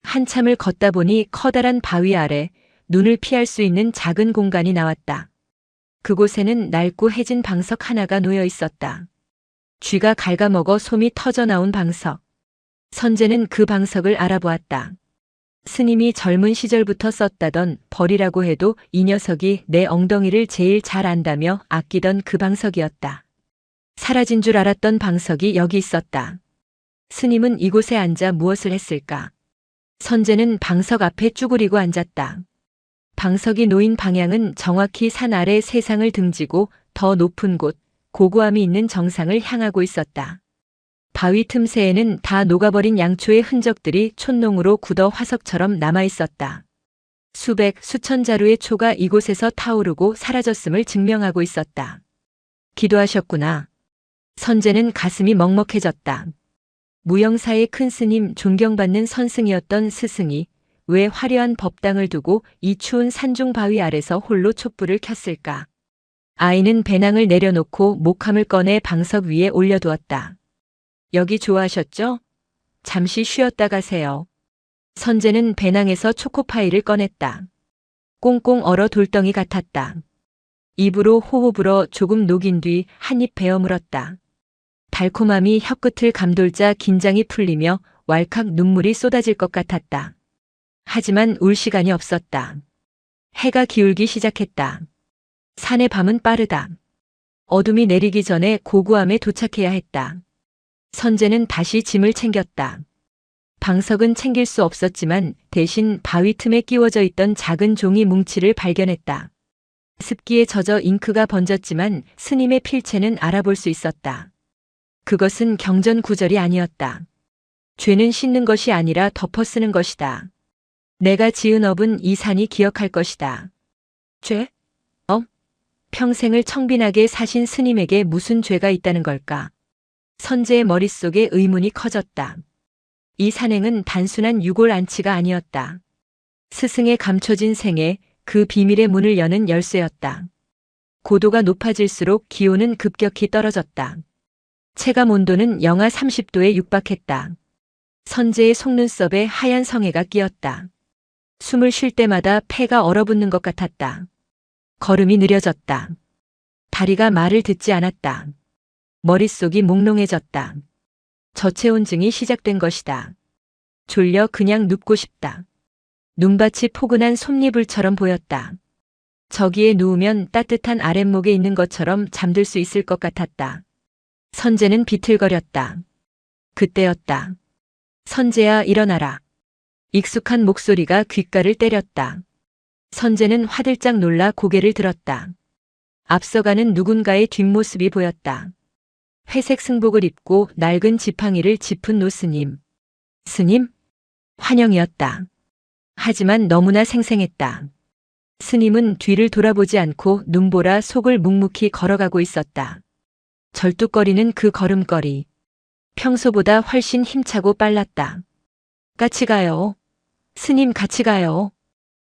한참을 걷다 보니 커다란 바위 아래 눈을 피할 수 있는 작은 공간이 나왔다. 그곳에는 낡고 해진 방석 하나가 놓여 있었다. 쥐가 갉아먹어 솜이 터져 나온 방석. 선제는 그 방석을 알아보았다. 스님이 젊은 시절부터 썼다던 벌이라고 해도 이 녀석이 내 엉덩이를 제일 잘 안다며 아끼던 그 방석이었다. 사라진 줄 알았던 방석이 여기 있었다. 스님은 이곳에 앉아 무엇을 했을까? 선제는 방석 앞에 쭈그리고 앉았다. 방석이 놓인 방향은 정확히 산 아래 세상을 등지고 더 높은 곳, 고고함이 있는 정상을 향하고 있었다. 바위 틈새에는 다 녹아버린 양초의 흔적들이 촛농으로 굳어 화석처럼 남아있었다. 수백, 수천 자루의 초가 이곳에서 타오르고 사라졌음을 증명하고 있었다. 기도하셨구나. 선제는 가슴이 먹먹해졌다. 무영사의 큰 스님, 존경받는 선승이었던 스승이 왜 화려한 법당을 두고 이 추운 산중 바위 아래서 홀로 촛불을 켰을까? 아이는 배낭을 내려놓고 목함을 꺼내 방석 위에 올려두었다. 여기 좋아하셨죠? 잠시 쉬었다 가세요. 선제는 배낭에서 초코파이를 꺼냈다. 꽁꽁 얼어 돌덩이 같았다. 입으로 호호 불어 조금 녹인 뒤 한 입 베어 물었다. 달콤함이 혀끝을 감돌자 긴장이 풀리며 왈칵 눈물이 쏟아질 것 같았다. 하지만 울 시간이 없었다. 해가 기울기 시작했다. 산의 밤은 빠르다. 어둠이 내리기 전에 고구함에 도착해야 했다. 선제는 다시 짐을 챙겼다. 방석은 챙길 수 없었지만 대신 바위 틈에 끼워져 있던 작은 종이 뭉치를 발견했다. 습기에 젖어 잉크가 번졌지만 스님의 필체는 알아볼 수 있었다. 그것은 경전 구절이 아니었다. 죄는 씻는 것이 아니라 덮어 쓰는 것이다. 내가 지은 업은 이 산이 기억할 것이다. 죄? 평생을 청빈하게 사신 스님에게 무슨 죄가 있다는 걸까? 선제의 머릿속에 의문이 커졌다. 이 산행은 단순한 유골 안치가 아니었다. 스승의 감춰진 생애, 그 비밀의 문을 여는 열쇠였다. 고도가 높아질수록 기온은 급격히 떨어졌다. 체감 온도는 영하 30도에 육박했다. 선제의 속눈썹에 하얀 성에가 끼었다. 숨을 쉴 때마다 폐가 얼어붙는 것 같았다. 걸음이 느려졌다. 다리가 말을 듣지 않았다. 머릿속이 몽롱해졌다. 저체온증이 시작된 것이다. 졸려 그냥 눕고 싶다. 눈밭이 포근한 솜니불처럼 보였다. 저기에 누우면 따뜻한 아랫목에 있는 것처럼 잠들 수 있을 것 같았다. 선제는 비틀거렸다. 그때였다. 선제야, 일어나라. 익숙한 목소리가 귓가를 때렸다. 선제는 화들짝 놀라 고개를 들었다. 앞서가는 누군가의 뒷모습이 보였다. 회색 승복을 입고 낡은 지팡이를 짚은 노스님. 스님? 환영이었다. 하지만 너무나 생생했다. 스님은 뒤를 돌아보지 않고 눈보라 속을 묵묵히 걸어가고 있었다. 절뚝거리는 그 걸음걸이. 평소보다 훨씬 힘차고 빨랐다. 같이 가요. 스님 같이 가요.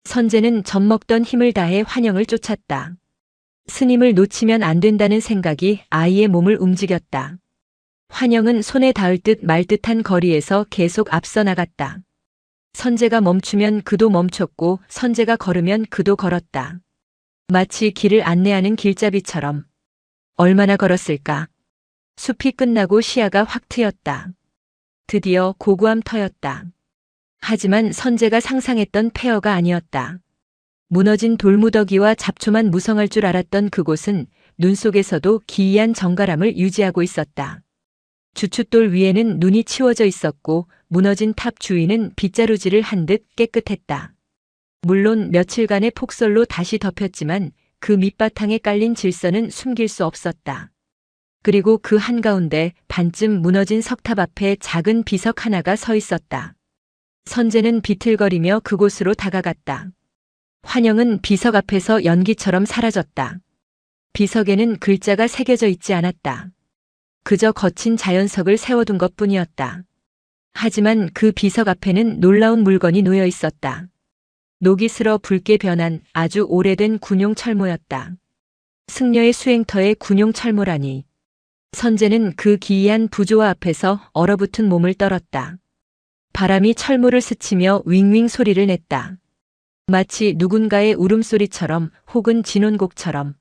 선제는 젖먹던 힘을 다해 환영을 쫓았다. 스님을 놓치면 안 된다는 생각이 아이의 몸을 움직였다. 환영은 손에 닿을 듯 말 듯한 거리에서 계속 앞서 나갔다. 선제가 멈추면 그도 멈췄고 선제가 걸으면 그도 걸었다. 마치 길을 안내하는 길잡이처럼. 얼마나 걸었을까? 숲이 끝나고 시야가 확 트였다. 드디어 고구함 터였다. 하지만 선재가 상상했던 폐허가 아니었다. 무너진 돌무더기와 잡초만 무성할 줄 알았던 그곳은 눈 속에서도 기이한 정갈함을 유지하고 있었다. 주춧돌 위에는 눈이 치워져 있었고 무너진 탑 주위는 빗자루질을 한 듯 깨끗했다. 물론 며칠간의 폭설로 다시 덮였지만 그 밑바탕에 깔린 질서는 숨길 수 없었다. 그리고 그 한가운데 반쯤 무너진 석탑 앞에 작은 비석 하나가 서 있었다. 선재는 비틀거리며 그곳으로 다가갔다. 환영은 비석 앞에서 연기처럼 사라졌다. 비석에는 글자가 새겨져 있지 않았다. 그저 거친 자연석을 세워둔 것뿐이었다. 하지만 그 비석 앞에는 놀라운 물건이 놓여 있었다. 녹이 슬어 붉게 변한 아주 오래된 군용 철모였다. 승려의 수행터의 군용 철모라니. 선재는 그 기이한 부조화 앞에서 얼어붙은 몸을 떨었다. 바람이 철모를 스치며 윙윙 소리를 냈다. 마치 누군가의 울음소리처럼 혹은 진혼곡처럼.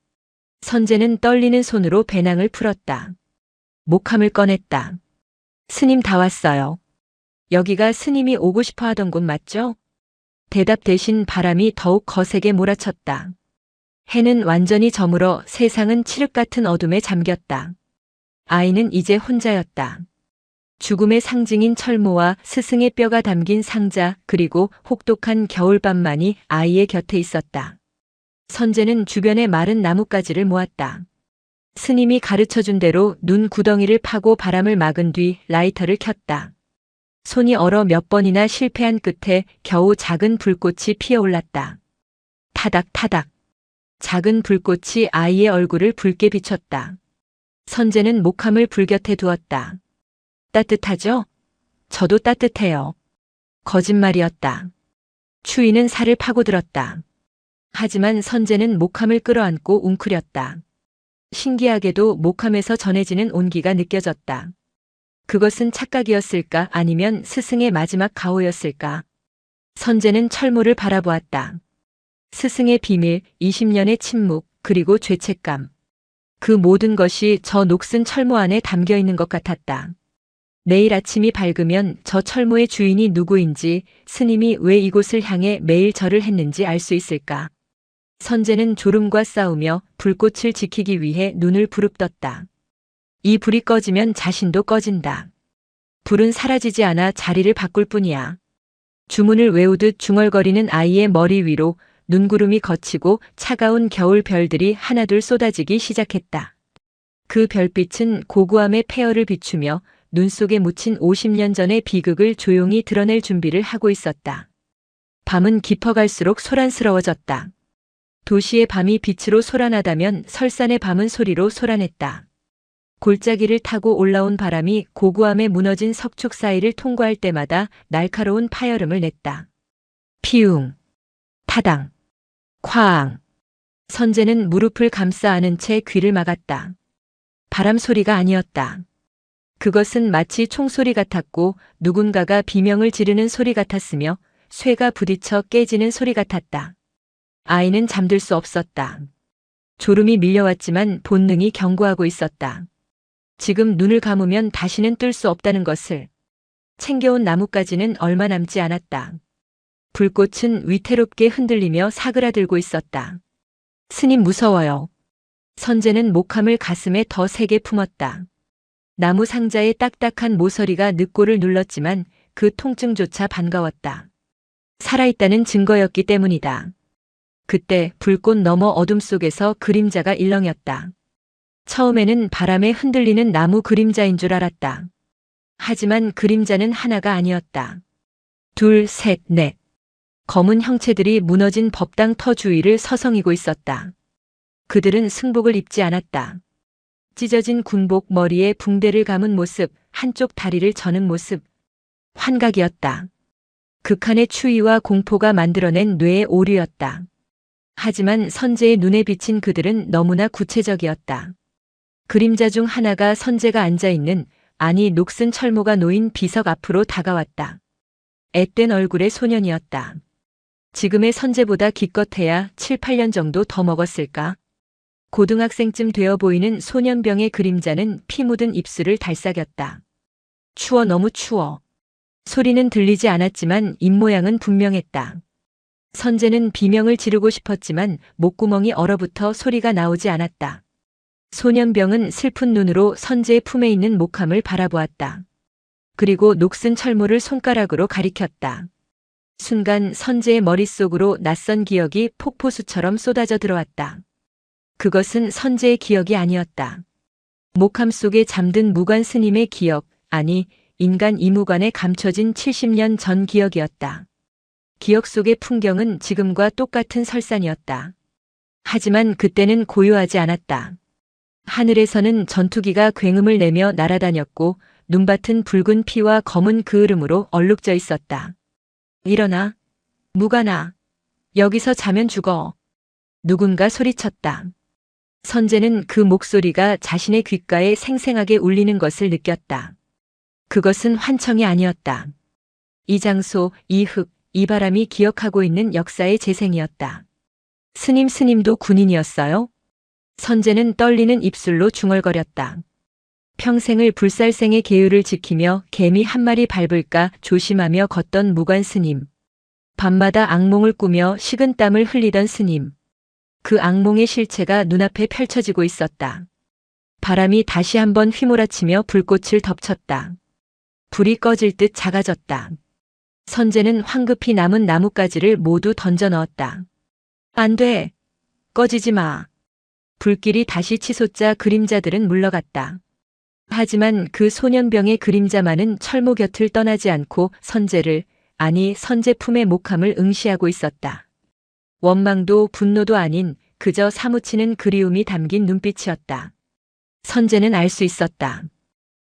선재는 떨리는 손으로 배낭을 풀었다. 목함을 꺼냈다. 스님 다 왔어요. 여기가 스님이 오고 싶어 하던 곳 맞죠? 대답 대신 바람이 더욱 거세게 몰아쳤다. 해는 완전히 저물어 세상은 칠흑 같은 어둠에 잠겼다. 아이는 이제 혼자였다. 죽음의 상징인 철모와 스승의 뼈가 담긴 상자 그리고 혹독한 겨울밤만이 아이의 곁에 있었다. 선재는 주변의 마른 나뭇가지를 모았다. 스님이 가르쳐준 대로 눈 구덩이를 파고 바람을 막은 뒤 라이터를 켰다. 손이 얼어 몇 번이나 실패한 끝에 겨우 작은 불꽃이 피어올랐다. 타닥타닥. 작은 불꽃이 아이의 얼굴을 붉게 비췄다. 선재는 목함을 불 곁에 두었다. 따뜻하죠? 저도 따뜻해요. 거짓말이었다. 추위는 살을 파고들었다. 하지만 선재는 목함을 끌어안고 웅크렸다. 신기하게도 목함에서 전해지는 온기가 느껴졌다. 그것은 착각이었을까 아니면 스승의 마지막 가호였을까? 선재는 철모를 바라보았다. 스승의 비밀, 20년의 침묵, 그리고 죄책감. 그 모든 것이 저 녹슨 철모 안에 담겨 있는 것 같았다. 내일 아침이 밝으면 저 철모의 주인이 누구인지, 스님이 왜 이곳을 향해 매일 절을 했는지 알 수 있을까? 선재는 졸음과 싸우며 불꽃을 지키기 위해 눈을 부릅떴다. 이 불이 꺼지면 자신도 꺼진다. 불은 사라지지 않아 자리를 바꿀 뿐이야. 주문을 외우듯 중얼거리는 아이의 머리 위로 눈구름이 걷히고 차가운 겨울 별들이 하나둘 쏟아지기 시작했다. 그 별빛은 고고함의 폐허를 비추며 눈 속에 묻힌 50년 전의 비극을 조용히 드러낼 준비를 하고 있었다. 밤은 깊어갈수록 소란스러워졌다. 도시의 밤이 빛으로 소란하다면 설산의 밤은 소리로 소란했다. 골짜기를 타고 올라온 바람이 고고함에 무너진 석축 사이를 통과할 때마다 날카로운 파열음을 냈다. 피웅, 타당, 쾅. 선재는 무릎을 감싸 안은 채 귀를 막았다. 바람 소리가 아니었다. 그것은 마치 총소리 같았고 누군가가 비명을 지르는 소리 같았으며 쇠가 부딪혀 깨지는 소리 같았다. 아이는 잠들 수 없었다. 졸음이 밀려왔지만 본능이 경고하고 있었다. 지금 눈을 감으면 다시는 뜰 수 없다는 것을. 챙겨온 나뭇가지는 얼마 남지 않았다. 불꽃은 위태롭게 흔들리며 사그라들고 있었다. 스님 무서워요. 선재는 목함을 가슴에 더 세게 품었다. 나무 상자의 딱딱한 모서리가 늑골을 눌렀지만 그 통증조차 반가웠다. 살아있다는 증거였기 때문이다. 그때 불꽃 너머 어둠 속에서 그림자가 일렁였다. 처음에는 바람에 흔들리는 나무 그림자인 줄 알았다. 하지만 그림자는 하나가 아니었다. 둘, 셋, 넷. 검은 형체들이 무너진 법당 터 주위를 서성이고 있었다. 그들은 승복을 입지 않았다. 찢어진 군복 머리에 붕대를 감은 모습, 한쪽 다리를 저는 모습. 환각이었다. 극한의 추위와 공포가 만들어낸 뇌의 오류였다. 하지만 선재의 눈에 비친 그들은 너무나 구체적이었다. 그림자 중 하나가 선재가 앉아있는, 아니 녹슨 철모가 놓인 비석 앞으로 다가왔다. 앳된 얼굴의 소년이었다. 지금의 선재보다 기껏해야 7, 8년 정도 더 먹었을까? 고등학생쯤 되어 보이는 소년병의 그림자는 피 묻은 입술을 달싹였다. 추워, 너무 추워. 소리는 들리지 않았지만 입모양은 분명했다. 선재는 비명을 지르고 싶었지만 목구멍이 얼어붙어 소리가 나오지 않았다. 소년병은 슬픈 눈으로 선재의 품에 있는 목함을 바라보았다. 그리고 녹슨 철모를 손가락으로 가리켰다. 순간 선재의 머릿속으로 낯선 기억이 폭포수처럼 쏟아져 들어왔다. 그것은 선재의 기억이 아니었다. 목함 속에 잠든 무관 스님의 기억, 아니 인간 이무관에 감춰진 70년 전 기억이었다. 기억 속의 풍경은 지금과 똑같은 설산이었다. 하지만 그때는 고요하지 않았다. 하늘에서는 전투기가 굉음을 내며 날아다녔고 눈밭은 붉은 피와 검은 그을음으로 얼룩져 있었다. 일어나, 무관아. 여기서 자면 죽어. 누군가 소리쳤다. 선재는 그 목소리가 자신의 귓가에 생생하게 울리는 것을 느꼈다. 그것은 환청이 아니었다. 이 장소, 이 흙, 이 바람이 기억하고 있는 역사의 재생이었다. 스님도 군인이었어요? 선재는 떨리는 입술로 중얼거렸다. 평생을 불살생의 계율을 지키며 개미 한 마리 밟을까 조심하며 걷던 무관 스님. 밤마다 악몽을 꾸며 식은땀을 흘리던 스님. 그 악몽의 실체가 눈앞에 펼쳐지고 있었다. 바람이 다시 한번 휘몰아치며 불꽃을 덮쳤다. 불이 꺼질 듯 작아졌다. 선재는 황급히 남은 나뭇가지를 모두 던져 넣었다. 안 돼. 꺼지지 마. 불길이 다시 치솟자 그림자들은 물러갔다. 하지만 그 소년병의 그림자만은 철모 곁을 떠나지 않고 선재를, 아니 선재 품의 목함을 응시하고 있었다. 원망도 분노도 아닌 그저 사무치는 그리움이 담긴 눈빛이었다. 선재는 알 수 있었다.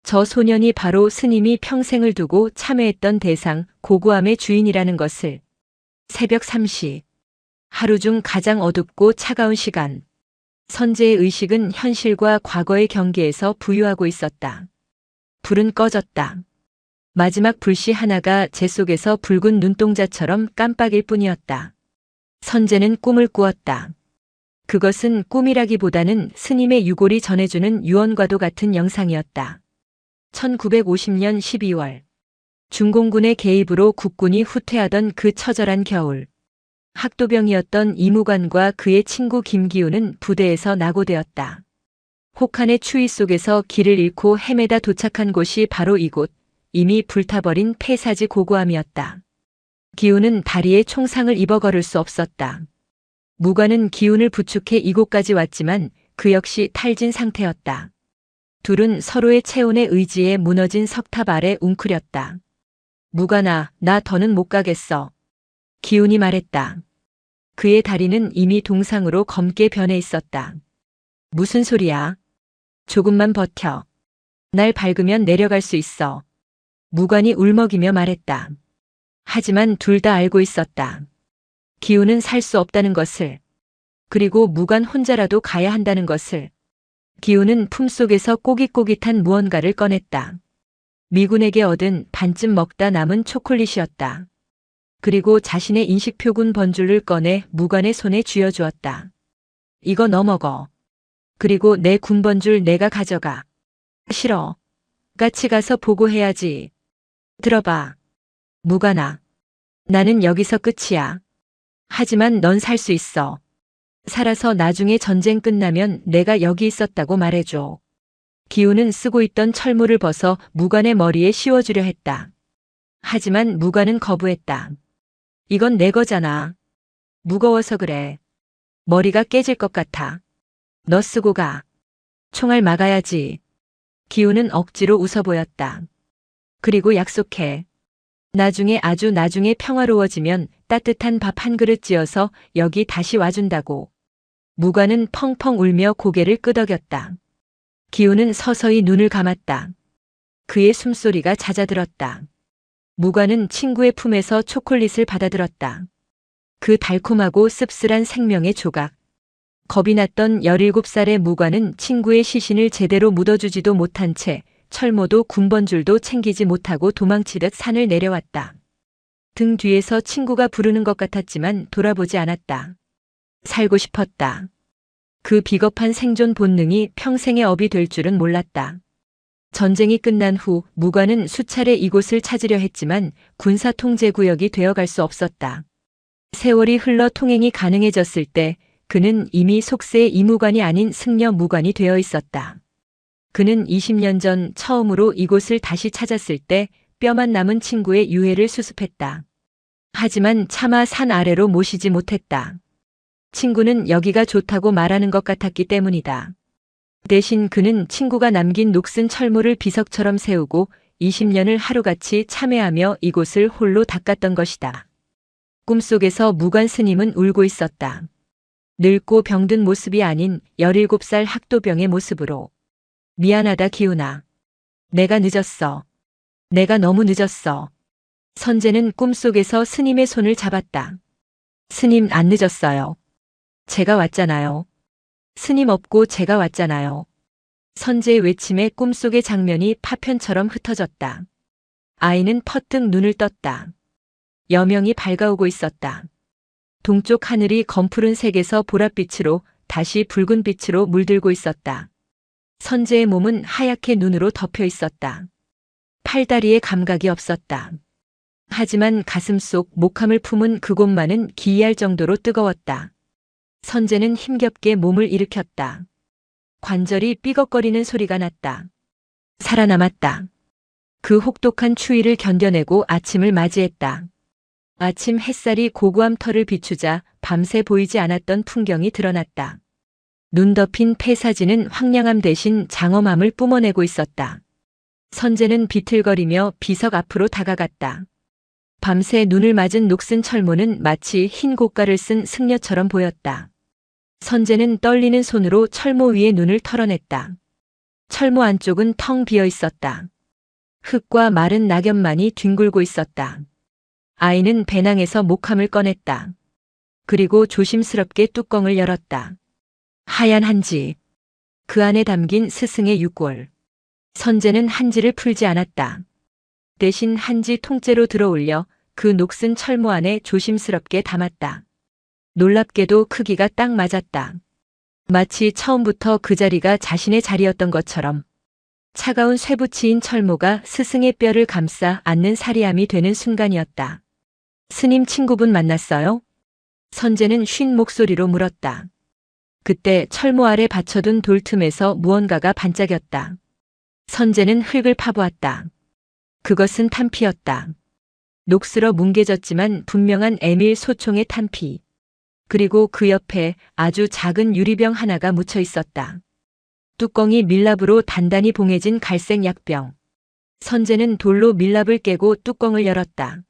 저 소년이 바로 스님이 평생을 두고 참회했던 대상, 고고함의 주인이라는 것을. 새벽 3시. 하루 중 가장 어둡고 차가운 시간. 선재의 의식은 현실과 과거의 경계에서 부유하고 있었다. 불은 꺼졌다. 마지막 불씨 하나가 재 속에서 붉은 눈동자처럼 깜빡일 뿐이었다. 선재는 꿈을 꾸었다. 그것은 꿈이라기보다는 스님의 유골이 전해주는 유언과도 같은 영상이었다. 1950년 12월. 중공군의 개입으로 국군이 후퇴하던 그 처절한 겨울. 학도병이었던 이무관과 그의 친구 김기우는 부대에서 낙오되었다. 혹한의 추위 속에서 길을 잃고 헤매다 도착한 곳이 바로 이곳, 이미 불타버린 폐사지 고고함이었다. 기우는 다리에 총상을 입어 걸을 수 없었다. 무관은 기운을 부축해 이곳까지 왔지만 그 역시 탈진 상태였다. 둘은 서로의 체온의 의지에 무너진 석탑 아래 웅크렸다. 무관아, 나 더는 못 가겠어. 기운이 말했다. 그의 다리는 이미 동상으로 검게 변해 있었다. 무슨 소리야? 조금만 버텨. 날 밟으면 내려갈 수 있어. 무관이 울먹이며 말했다. 하지만 둘 다 알고 있었다. 기우는 살 수 없다는 것을. 그리고 무관 혼자라도 가야 한다는 것을. 기우는 품속에서 꼬깃꼬깃한 무언가를 꺼냈다. 미군에게 얻은 반쯤 먹다 남은 초콜릿이었다. 그리고 자신의 인식표군 번줄을 꺼내 무관의 손에 쥐어주었다. 이거 너 먹어. 그리고 내 군번줄 내가 가져가. 싫어. 같이 가서 보고해야지. 들어봐. 무관아. 나는 여기서 끝이야. 하지만 넌 살 수 있어. 살아서 나중에 전쟁 끝나면 내가 여기 있었다고 말해줘. 기우는 쓰고 있던 철모를 벗어 무관의 머리에 씌워주려 했다. 하지만 무관은 거부했다. 이건 내 거잖아. 무거워서 그래. 머리가 깨질 것 같아. 너 쓰고 가. 총알 막아야지. 기우는 억지로 웃어 보였다. 그리고 약속해. 나중에 아주 나중에 평화로워지면 따뜻한 밥 한 그릇 지어서 여기 다시 와준다고. 무관은 펑펑 울며 고개를 끄덕였다. 기우는 서서히 눈을 감았다. 그의 숨소리가 잦아들었다. 무관은 친구의 품에서 초콜릿을 받아들었다. 그 달콤하고 씁쓸한 생명의 조각. 겁이 났던 17살의 무관은 친구의 시신을 제대로 묻어주지도 못한 채 철모도 군번줄도 챙기지 못하고 도망치듯 산을 내려왔다. 등 뒤에서 친구가 부르는 것 같았지만 돌아보지 않았다. 살고 싶었다. 그 비겁한 생존 본능이 평생의 업이 될 줄은 몰랐다. 전쟁이 끝난 후 무관은 수차례 이곳을 찾으려 했지만 군사 통제 구역이 되어갈 수 없었다. 세월이 흘러 통행이 가능해졌을 때 그는 이미 속세의 이무관이 아닌 승려 무관이 되어 있었다. 그는 20년 전 처음으로 이곳을 다시 찾았을 때 뼈만 남은 친구의 유해를 수습했다. 하지만 차마 산 아래로 모시지 못했다. 친구는 여기가 좋다고 말하는 것 같았기 때문이다. 대신 그는 친구가 남긴 녹슨 철모를 비석처럼 세우고 20년을 하루같이 참회하며 이곳을 홀로 닦았던 것이다. 꿈속에서 무관 스님은 울고 있었다. 늙고 병든 모습이 아닌 17살 학도병의 모습으로. 미안하다 기훈아. 내가 늦었어. 내가 너무 늦었어. 선제는 꿈속에서 스님의 손을 잡았다. 스님 안 늦었어요. 제가 왔잖아요. 스님 없고 제가 왔잖아요. 선제의 외침에 꿈속의 장면이 파편처럼 흩어졌다. 아이는 퍼뜩 눈을 떴다. 여명이 밝아오고 있었다. 동쪽 하늘이 검푸른 색에서 보랏빛으로 다시 붉은 빛으로 물들고 있었다. 선제의 몸은 하얗게 눈으로 덮여 있었다. 팔다리에 감각이 없었다. 하지만 가슴속 목함을 품은 그곳만은 기이할 정도로 뜨거웠다. 선제는 힘겹게 몸을 일으켰다. 관절이 삐걱거리는 소리가 났다. 살아남았다. 그 혹독한 추위를 견뎌내고 아침을 맞이했다. 아침 햇살이 고고함 털을 비추자 밤새 보이지 않았던 풍경이 드러났다. 눈 덮인 폐사지는 황량함 대신 장엄함을 뿜어내고 있었다. 선제는 비틀거리며 비석 앞으로 다가갔다. 밤새 눈을 맞은 녹슨 철모는 마치 흰 고가를 쓴 승려처럼 보였다. 선제는 떨리는 손으로 철모 위에 눈을 털어냈다. 철모 안쪽은 텅 비어 있었다. 흙과 마른 낙엽만이 뒹굴고 있었다. 아이는 배낭에서 목함을 꺼냈다. 그리고 조심스럽게 뚜껑을 열었다. 하얀 한지. 그 안에 담긴 스승의 유골. 선제는 한지를 풀지 않았다. 대신 한지 통째로 들어올려 그 녹슨 철모 안에 조심스럽게 담았다. 놀랍게도 크기가 딱 맞았다. 마치 처음부터 그 자리가 자신의 자리였던 것처럼. 차가운 쇠붙이인 철모가 스승의 뼈를 감싸 안는 사리함이 되는 순간이었다. 스님 친구분 만났어요? 선제는 쉰 목소리로 물었다. 그때 철모 아래 받쳐둔 돌 틈에서 무언가가 반짝였다. 선제는 흙을 파보았다. 그것은 탄피였다. 녹슬어 뭉개졌지만 분명한 에밀 소총의 탄피. 그리고 그 옆에 아주 작은 유리병 하나가 묻혀 있었다. 뚜껑이 밀랍으로 단단히 봉해진 갈색 약병. 선제는 돌로 밀랍을 깨고 뚜껑을 열었다.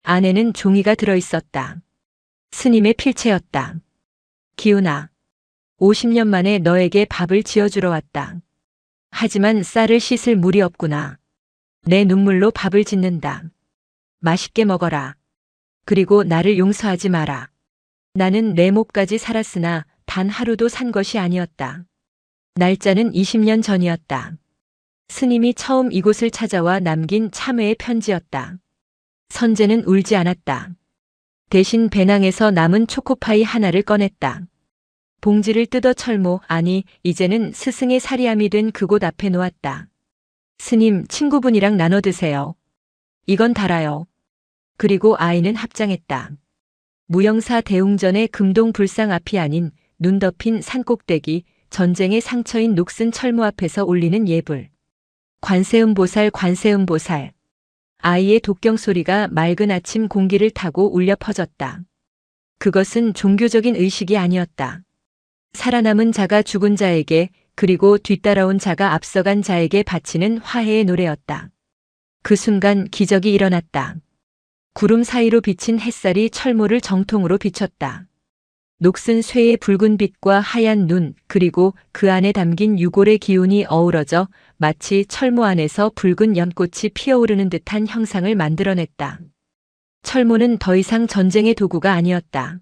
안에는 종이가 들어 있었다. 스님의 필체였다. 기훈아, 50년 만에 너에게 밥을 지어주러 왔다. 하지만 쌀을 씻을 물이 없구나. 내 눈물로 밥을 짓는다. 맛있게 먹어라. 그리고 나를 용서하지 마라. 나는 내 몫까지 살았으나 단 하루도 산 것이 아니었다. 날짜는 20년 전이었다. 스님이 처음 이곳을 찾아와 남긴 참회의 편지였다. 선제는 울지 않았다. 대신 배낭에서 남은 초코파이 하나를 꺼냈다. 봉지를 뜯어 철모, 아니 이제는 스승의 사리함이 된 그곳 앞에 놓았다. 스님, 친구분이랑 나눠 드세요. 이건 달아요. 그리고 아이는 합장했다. 무영사 대웅전의 금동 불상 앞이 아닌 눈 덮인 산꼭대기, 전쟁의 상처인 녹슨 철모 앞에서 울리는 예불. 관세음보살 관세음보살. 아이의 독경 소리가 맑은 아침 공기를 타고 울려 퍼졌다. 그것은 종교적인 의식이 아니었다. 살아남은 자가 죽은 자에게 그리고 뒤따라온 자가 앞서간 자에게 바치는 화해의 노래였다. 그 순간 기적이 일어났다. 구름 사이로 비친 햇살이 철모를 정통으로 비췄다. 녹슨 쇠의 붉은 빛과 하얀 눈 그리고 그 안에 담긴 유골의 기운이 어우러져 마치 철모 안에서 붉은 연꽃이 피어오르는 듯한 형상을 만들어냈다. 철모는 더 이상 전쟁의 도구가 아니었다.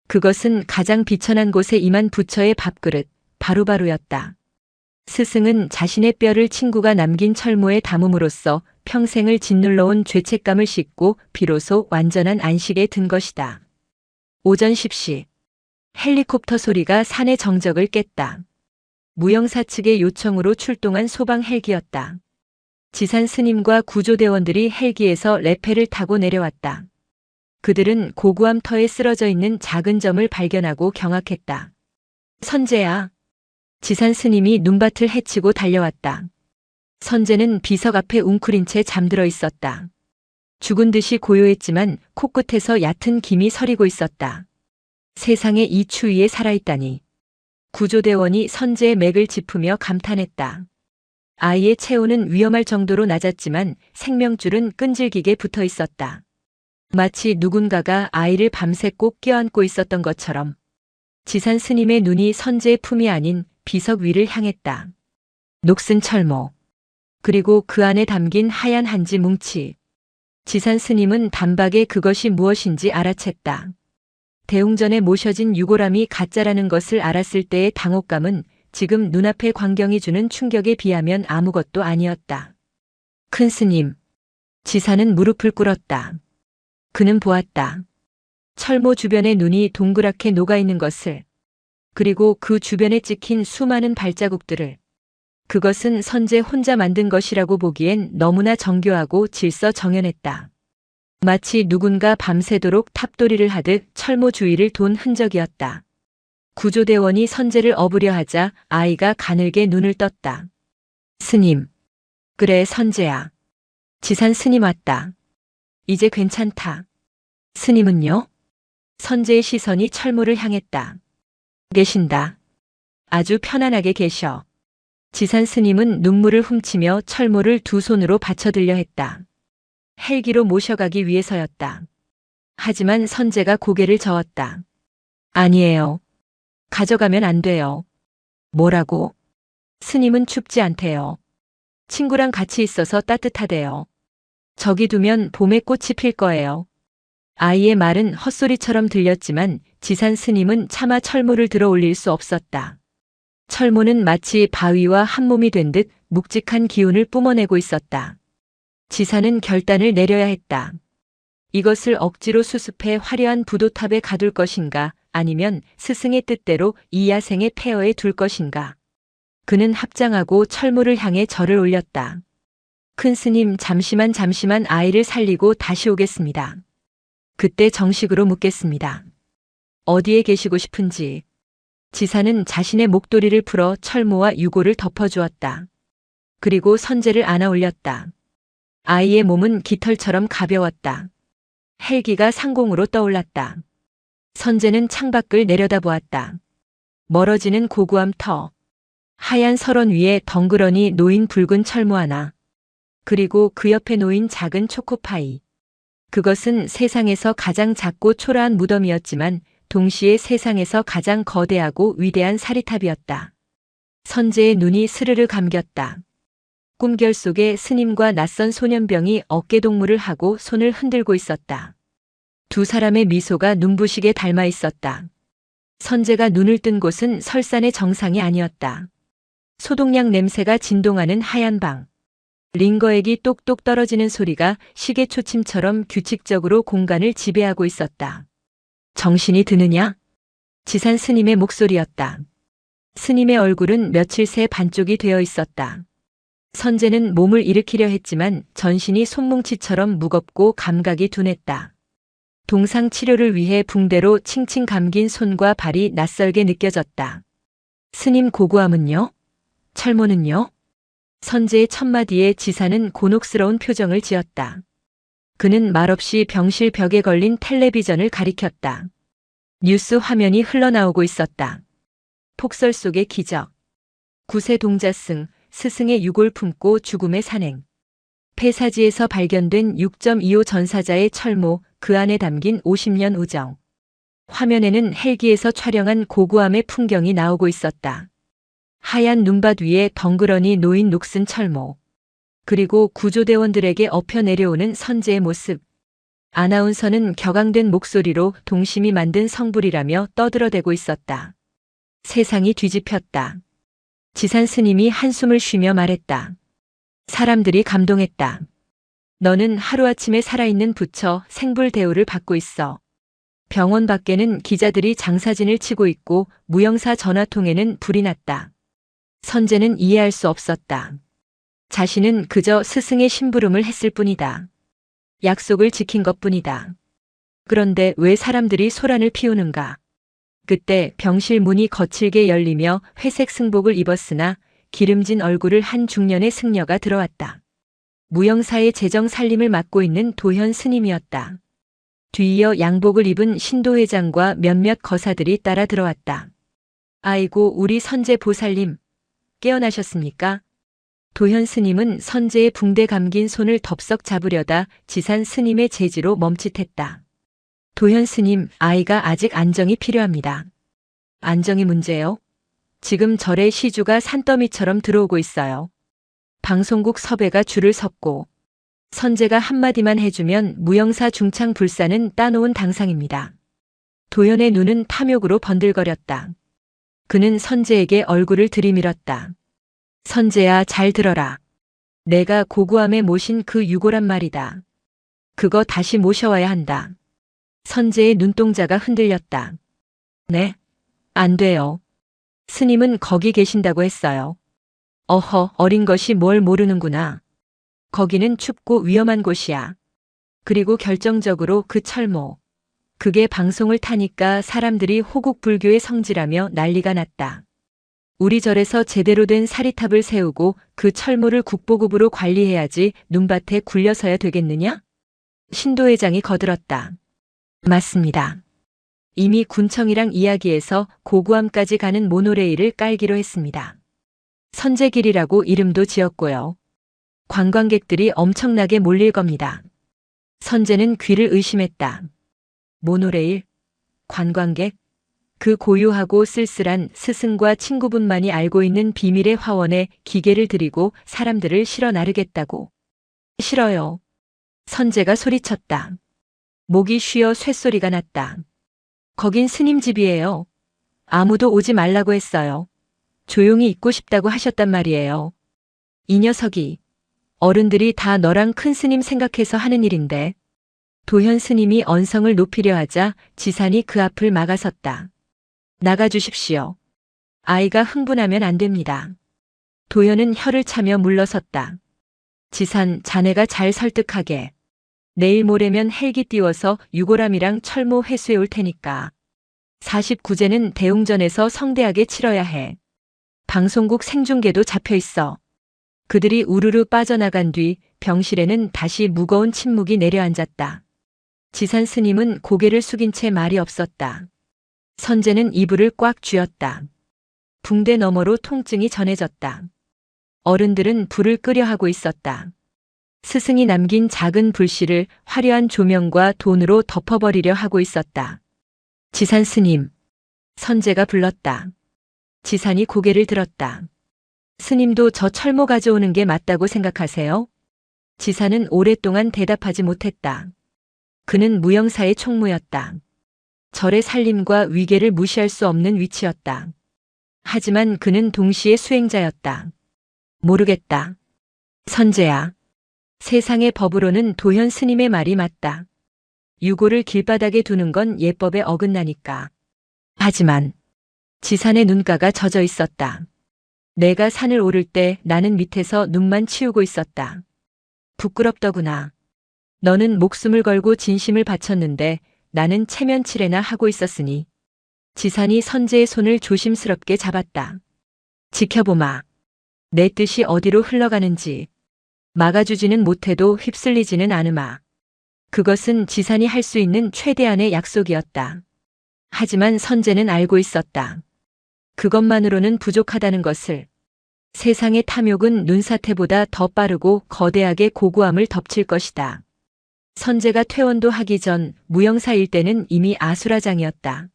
그것은 가장 비천한 곳에 임한 부처의 밥그릇, 바루바루였다. 스승은 자신의 뼈를 친구가 남긴 철모에 담음으로써 평생을 짓눌러온 죄책감을 씻고 비로소 완전한 안식에 든 것이다. 오전 10시. 헬리콥터 소리가 산의 정적을 깼다. 무영사 측의 요청으로 출동한 소방 헬기였다. 지산 스님과 구조대원들이 헬기에서 레페를 타고 내려왔다. 그들은 고구암 터에 쓰러져 있는 작은 점을 발견하고 경악했다. 선재야. 지산 스님이 눈밭을 헤치고 달려왔다. 선재는 비석 앞에 웅크린 채 잠들어 있었다. 죽은 듯이 고요했지만 코끝에서 얕은 김이 서리고 있었다. 세상에 이 추위에 살아있다니. 구조대원이 선재의 맥을 짚으며 감탄했다. 아이의 체온은 위험할 정도로 낮았지만 생명줄은 끈질기게 붙어 있었다. 마치 누군가가 아이를 밤새 꼭 껴안고 있었던 것처럼. 지산 스님의 눈이 선재의 품이 아닌 비석 위를 향했다. 녹슨 철모. 그리고 그 안에 담긴 하얀 한지 뭉치. 지산 스님은 단박에 그것이 무엇인지 알아챘다. 대웅전에 모셔진 유골함이 가짜라는 것을 알았을 때의 당혹감은 지금 눈앞의 광경이 주는 충격에 비하면 아무것도 아니었다. 큰 스님. 지산은 무릎을 꿇었다. 그는 보았다. 철모 주변의 눈이 동그랗게 녹아있는 것을. 그리고 그 주변에 찍힌 수많은 발자국들을. 그것은 선재 혼자 만든 것이라고 보기엔 너무나 정교하고 질서정연했다. 마치 누군가 밤새도록 탑돌이를 하듯 철모 주위를 돈 흔적이었다. 구조대원이 선재를 업으려 하자 아이가 가늘게 눈을 떴다. 스님. 그래 선재야. 지산 스님 왔다. 이제 괜찮다. 스님은요? 선재의 시선이 철모를 향했다. 계신다. 아주 편안하게 계셔. 지산 스님은 눈물을 훔치며 철모를 두 손으로 받쳐들려 했다. 헬기로 모셔가기 위해서였다. 하지만 선재가 고개를 저었다. 아니에요. 가져가면 안 돼요. 뭐라고? 스님은 춥지 않대요. 친구랑 같이 있어서 따뜻하대요. 저기 두면 봄에 꽃이 필 거예요. 아이의 말은 헛소리처럼 들렸지만 지산 스님은 차마 철모를 들어 올릴 수 없었다. 철모는 마치 바위와 한몸이 된 듯 묵직한 기운을 뿜어내고 있었다. 지산은 결단을 내려야 했다. 이것을 억지로 수습해 화려한 부도탑에 가둘 것인가 아니면 스승의 뜻대로 이 야생의 폐허에 둘 것인가. 그는 합장하고 철모를 향해 절을 올렸다. 큰 스님 잠시만 아이를 살리고 다시 오겠습니다. 그때 정식으로 묻겠습니다. 어디에 계시고 싶은지. 지산은 자신의 목도리를 풀어 철모와 유골을 덮어주었다. 그리고 선재를 안아 올렸다. 아이의 몸은 깃털처럼 가벼웠다. 헬기가 상공으로 떠올랐다. 선재는 창밖을 내려다보았다. 멀어지는 고구암 터. 하얀 설원 위에 덩그러니 놓인 붉은 철모 하나. 그리고 그 옆에 놓인 작은 초코파이. 그것은 세상에서 가장 작고 초라한 무덤이었지만 동시에 세상에서 가장 거대하고 위대한 사리탑이었다. 선재의 눈이 스르르 감겼다. 꿈결 속에 스님과 낯선 소년병이 어깨동무를 하고 손을 흔들고 있었다. 두 사람의 미소가 눈부시게 닮아 있었다. 선재가 눈을 뜬 곳은 설산의 정상이 아니었다. 소독약 냄새가 진동하는 하얀 방. 링거액이 똑똑 떨어지는 소리가 시계 초침처럼 규칙적으로 공간을 지배하고 있었다. 정신이 드느냐? 지산 스님의 목소리였다. 스님의 얼굴은 며칠 새 반쪽이 되어 있었다. 선재는 몸을 일으키려 했지만 전신이 손뭉치처럼 무겁고 감각이 둔했다. 동상 치료를 위해 붕대로 칭칭 감긴 손과 발이 낯설게 느껴졌다. 스님 고구함은요? 철모는요? 선재의 첫마디에 지산은 곤혹스러운 표정을 지었다. 그는 말없이 병실 벽에 걸린 텔레비전을 가리켰다. 뉴스 화면이 흘러나오고 있었다. 폭설 속의 기적. 구세 동자승, 스승의 유골 품고 죽음의 산행. 폐사지에서 발견된 6.25 전사자의 철모, 그 안에 담긴 50년 우정. 화면에는 헬기에서 촬영한 고구암의 풍경이 나오고 있었다. 하얀 눈밭 위에 덩그러니 놓인 녹슨 철모. 그리고 구조대원들에게 엎혀 내려오는 선재의 모습. 아나운서는 격앙된 목소리로 동심이 만든 성불이라며 떠들어대고 있었다. 세상이 뒤집혔다. 지산 스님이 한숨을 쉬며 말했다. 사람들이 감동했다. 너는 하루아침에 살아있는 부처 생불 대우를 받고 있어. 병원 밖에는 기자들이 장사진을 치고 있고 무영사 전화통에는 불이 났다. 선재는 이해할 수 없었다. 자신은 그저 스승의 심부름을 했을 뿐이다. 약속을 지킨 것뿐이다. 그런데 왜 사람들이 소란을 피우는가? 그때 병실 문이 거칠게 열리며 회색 승복을 입었으나 기름진 얼굴을 한 중년의 승려가 들어왔다. 무영사의 재정 살림을 맡고 있는 도현 스님이었다. 뒤이어 양복을 입은 신도 회장과 몇몇 거사들이 따라 들어왔다. 아이고, 우리 선재 보살님, 깨어나셨습니까? 도현 스님은 선재의 붕대 감긴 손을 덥석 잡으려다 지산 스님의 제지로 멈칫했다. 도현 스님, 아이가 아직 안정이 필요합니다. 안정이 문제요? 지금 절에 시주가 산더미처럼 들어오고 있어요. 방송국 섭외가 줄을 섰고 선재가 한마디만 해주면 무영사 중창 불사는 따놓은 당상입니다. 도현의 눈은 탐욕으로 번들거렸다. 그는 선재에게 얼굴을 들이밀었다. 선재야, 잘 들어라. 내가 고구함에 모신 그 유고란 말이다. 그거 다시 모셔와야 한다. 선재의 눈동자가 흔들렸다. 네? 안 돼요. 스님은 거기 계신다고 했어요. 어허, 어린 것이 뭘 모르는구나. 거기는 춥고 위험한 곳이야. 그리고 결정적으로 그 철모. 그게 방송을 타니까 사람들이 호국불교의 성지라며 난리가 났다. 우리 절에서 제대로 된 사리탑을 세우고 그 철모를 국보급으로 관리해야지 눈밭에 굴려서야 되겠느냐? 신도 회장이 거들었다. 맞습니다. 이미 군청이랑 이야기해서 고구함까지 가는 모노레일을 깔기로 했습니다. 선재길이라고 이름도 지었고요. 관광객들이 엄청나게 몰릴 겁니다. 선재는 귀를 의심했다. 모노레일, 관광객, 그 고유하고 쓸쓸한 스승과 친구분만이 알고 있는 비밀의 화원에 기계를 들이고 사람들을 실어 나르겠다고. 싫어요. 선재가 소리쳤다. 목이 쉬어 쇳소리가 났다. 거긴 스님 집이에요. 아무도 오지 말라고 했어요. 조용히 있고 싶다고 하셨단 말이에요. 이 녀석이. 어른들이 다 너랑 큰 스님 생각해서 하는 일인데. 도현 스님이 언성을 높이려 하자 지산이 그 앞을 막아섰다. 나가주십시오. 아이가 흥분하면 안 됩니다. 도현은 혀를 차며 물러섰다. 지산, 자네가 잘 설득하게. 내일 모레면 헬기 띄워서 유골함이랑 철모 회수해 올 테니까. 49제는 대웅전에서 성대하게 치러야 해. 방송국 생중계도 잡혀 있어. 그들이 우르르 빠져나간 뒤 병실에는 다시 무거운 침묵이 내려앉았다. 지산 스님은 고개를 숙인 채 말이 없었다. 선재는 이불을 꽉 쥐었다. 붕대 너머로 통증이 전해졌다. 어른들은 불을 끄려 하고 있었다. 스승이 남긴 작은 불씨를 화려한 조명과 돈으로 덮어버리려 하고 있었다. 지산 스님. 선재가 불렀다. 지산이 고개를 들었다. 스님도 저 철모 가져오는 게 맞다고 생각하세요? 지산은 오랫동안 대답하지 못했다. 그는 무영사의 총무였다. 절의 살림과 위계를 무시할 수 없는 위치였다. 하지만 그는 동시에 수행자였다. 모르겠다. 선재야. 세상의 법으로는 도현 스님의 말이 맞다. 유고를 길바닥에 두는 건 예법에 어긋나니까. 하지만 지산의 눈가가 젖어 있었다. 내가 산을 오를 때 나는 밑에서 눈만 치우고 있었다. 부끄럽더구나. 너는 목숨을 걸고 진심을 바쳤는데 나는 체면치레나 하고 있었으니. 지산이 선재의 손을 조심스럽게 잡았다. 지켜보마. 내 뜻이 어디로 흘러가는지. 막아주지는 못해도 휩쓸리지는 않으마. 그것은 지산이 할 수 있는 최대한의 약속이었다. 하지만 선재는 알고 있었다. 그것만으로는 부족하다는 것을. 세상의 탐욕은 눈사태보다 더 빠르고 거대하게 고고함을 덮칠 것이다. 선재가 퇴원도 하기 전 무영사 일대는 이미 아수라장이었다.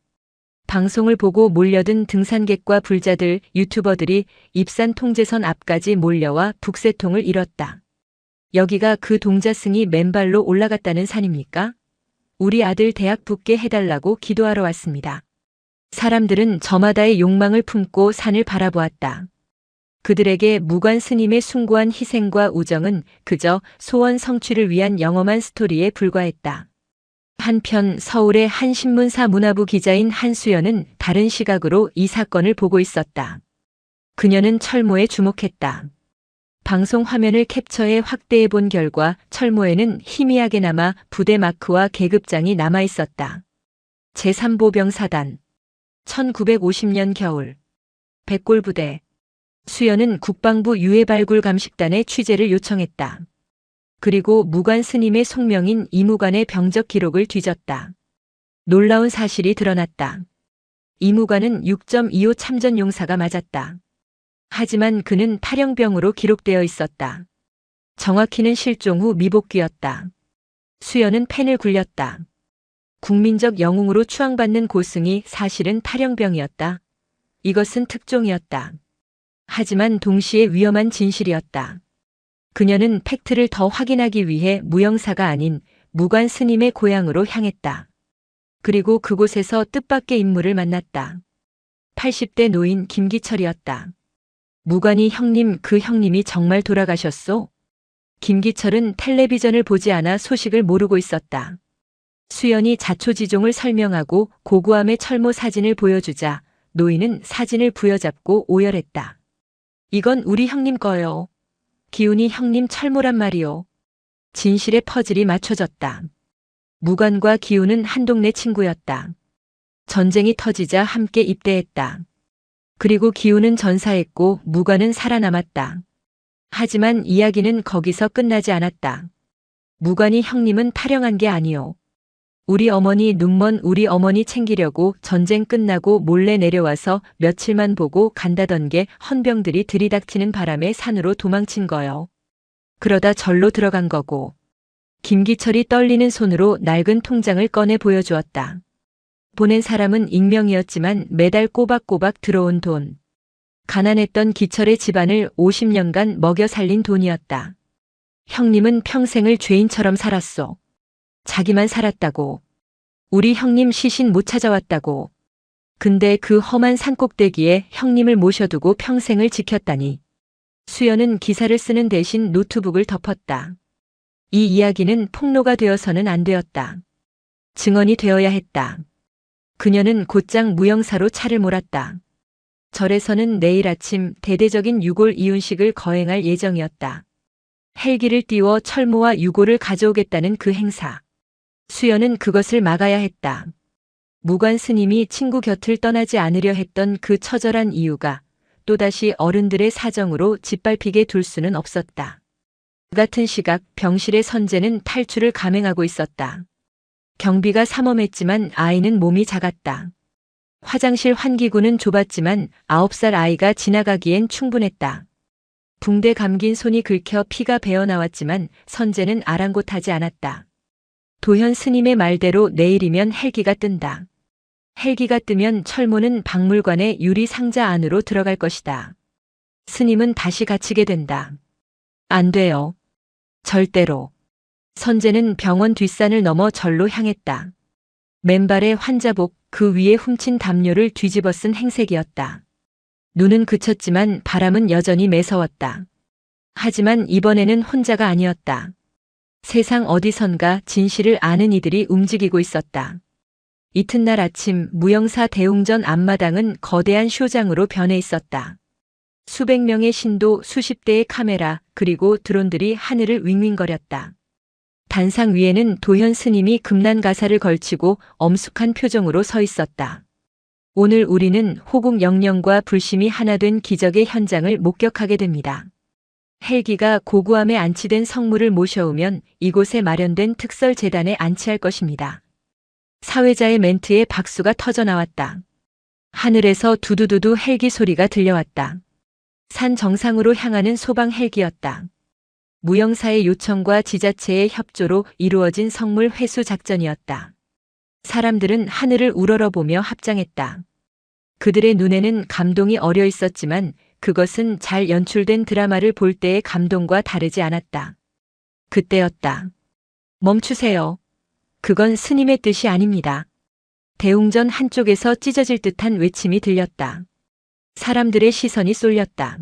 방송을 보고 몰려든 등산객과 불자들, 유튜버들이 입산 통제선 앞까지 몰려와 북새통을 잃었다. 여기가 그 동자승이 맨발로 올라갔다는 산입니까? 우리 아들 대학 붙게 해달라고 기도하러 왔습니다. 사람들은 저마다의 욕망을 품고 산을 바라보았다. 그들에게 무관 스님의 숭고한 희생과 우정은 그저 소원 성취를 위한 영험한 스토리에 불과했다. 한편 서울의 한 신문사 문화부 기자인 한수연은 다른 시각으로 이 사건을 보고 있었다. 그녀는 철모에 주목했다. 방송 화면을 캡처해 확대해 본 결과 철모에는 희미하게나마 부대 마크와 계급장이 남아 있었다. 제3보병사단 1950년 겨울 백골부대. 수연은 국방부 유해발굴감식단에 취재를 요청했다. 그리고 무관 스님의 속명인 이무관의 병적 기록을 뒤졌다. 놀라운 사실이 드러났다. 이무관은 6.25 참전 용사가 맞았다. 하지만 그는 탈영병으로 기록되어 있었다. 정확히는 실종 후 미복귀였다. 수연은 펜을 굴렸다. 국민적 영웅으로 추앙받는 고승이 사실은 탈영병이었다. 이것은 특종이었다. 하지만 동시에 위험한 진실이었다. 그녀는 팩트를 더 확인하기 위해 무영사가 아닌 무관 스님의 고향으로 향했다. 그리고 그곳에서 뜻밖의 인물을 만났다. 80대 노인 김기철이었다. 무관이 형님, 그 형님이 정말 돌아가셨소? 김기철은 텔레비전을 보지 않아 소식을 모르고 있었다. 수연이 자초지종을 설명하고 고고함의 철모 사진을 보여주자 노인은 사진을 부여잡고 오열했다. 이건 우리 형님 거요. 기훈이 형님 철모란 말이요. 진실의 퍼즐이 맞춰졌다. 무관과 기훈은 한 동네 친구였다. 전쟁이 터지자 함께 입대했다. 그리고 기훈은 전사했고 무관은 살아남았다. 하지만 이야기는 거기서 끝나지 않았다. 무관이 형님은 탈영한 게 아니오. 우리 어머니 눈먼 우리 어머니 챙기려고 전쟁 끝나고 몰래 내려와서 며칠만 보고 간다던 게 헌병들이 들이닥치는 바람에 산으로 도망친 거요. 그러다 절로 들어간 거고. 김기철이 떨리는 손으로 낡은 통장을 꺼내 보여주었다. 보낸 사람은 익명이었지만 매달 꼬박꼬박 들어온 돈. 가난했던 기철의 집안을 50년간 먹여 살린 돈이었다. 형님은 평생을 죄인처럼 살았소. 자기만 살았다고. 우리 형님 시신 못 찾아왔다고. 근데 그 험한 산꼭대기에 형님을 모셔두고 평생을 지켰다니. 수연은 기사를 쓰는 대신 노트북을 덮었다. 이 이야기는 폭로가 되어서는 안 되었다. 증언이 되어야 했다. 그녀는 곧장 무영사로 차를 몰았다. 절에서는 내일 아침 대대적인 유골 이윤식을 거행할 예정이었다. 헬기를 띄워 철모와 유골을 가져오겠다는 그 행사. 수연은 그것을 막아야 했다. 무관 스님이 친구 곁을 떠나지 않으려 했던 그 처절한 이유가 또다시 어른들의 사정으로 짓밟히게 둘 수는 없었다. 그 같은 시각 병실의 선재는 탈출을 감행하고 있었다. 경비가 삼엄했지만 아이는 몸이 작았다. 화장실 환기구는 좁았지만 9살 아이가 지나가기엔 충분했다. 붕대 감긴 손이 긁혀 피가 배어나왔지만 선재는 아랑곳하지 않았다. 도현 스님의 말대로 내일이면 헬기가 뜬다. 헬기가 뜨면 철모는 박물관의 유리 상자 안으로 들어갈 것이다. 스님은 다시 갇히게 된다. 안 돼요. 절대로. 선재는 병원 뒷산을 넘어 절로 향했다. 맨발의 환자복, 그 위에 훔친 담요를 뒤집어 쓴 행색이었다. 눈은 그쳤지만 바람은 여전히 매서웠다. 하지만 이번에는 혼자가 아니었다. 세상 어디선가 진실을 아는 이들이 움직이고 있었다. 이튿날 아침 무영사 대웅전 앞마당은 거대한 쇼장으로 변해 있었다. 수백 명의 신도, 수십 대의 카메라, 그리고 드론들이 하늘을 윙윙거렸다. 단상 위에는 도현 스님이 금난 가사를 걸치고 엄숙한 표정으로 서 있었다. 오늘 우리는 호국 영령과 불심이 하나 된 기적의 현장을 목격하게 됩니다. 헬기가 고구함에 안치된 성물을 모셔오면 이곳에 마련된 특설 재단에 안치할 것입니다. 사회자의 멘트에 박수가 터져 나왔다. 하늘에서 두두두두 헬기 소리가 들려왔다. 산 정상으로 향하는 소방 헬기였다. 무영사의 요청과 지자체의 협조로 이루어진 성물 회수 작전이었다. 사람들은 하늘을 우러러보며 합장했다. 그들의 눈에는 감동이 어려 있었지만 그것은 잘 연출된 드라마를 볼 때의 감동과 다르지 않았다. 그때였다. 멈추세요. 그건 스님의 뜻이 아닙니다. 대웅전 한쪽에서 찢어질 듯한 외침이 들렸다. 사람들의 시선이 쏠렸다.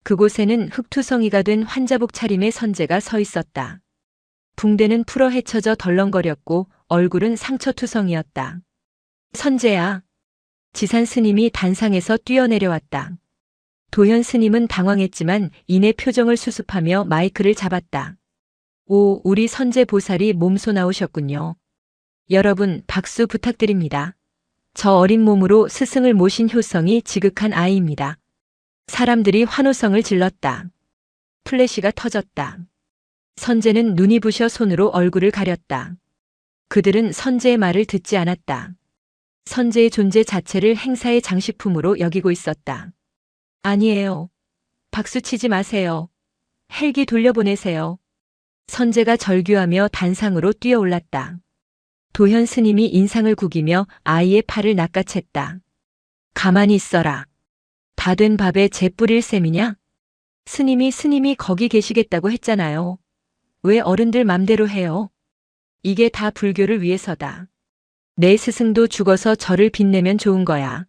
그곳에는 흑투성이가 된 환자복 차림의 선재가 서 있었다. 붕대는 풀어 헤쳐져 덜렁거렸고 얼굴은 상처투성이었다. 선재야. 지산 스님이 단상에서 뛰어내려왔다. 도현 스님은 당황했지만 이내 표정을 수습하며 마이크를 잡았다. 오, 우리 선제 보살이 몸소 나오셨군요. 여러분, 박수 부탁드립니다. 저 어린 몸으로 스승을 모신 효성이 지극한 아이입니다. 사람들이 환호성을 질렀다. 플래시가 터졌다. 선제는 눈이 부셔 손으로 얼굴을 가렸다. 그들은 선제의 말을 듣지 않았다. 선제의 존재 자체를 행사의 장식품으로 여기고 있었다. 아니에요. 박수치지 마세요. 헬기 돌려보내세요. 선제가 절규하며 단상으로 뛰어올랐다. 도현 스님이 인상을 구기며 아이의 팔을 낚아챘다. 가만히 있어라. 다 된 밥에 재 뿌릴 셈이냐? 스님이 거기 계시겠다고 했잖아요. 왜 어른들 맘대로 해요? 이게 다 불교를 위해서다. 내 스승도 죽어서 저를 빛내면 좋은 거야.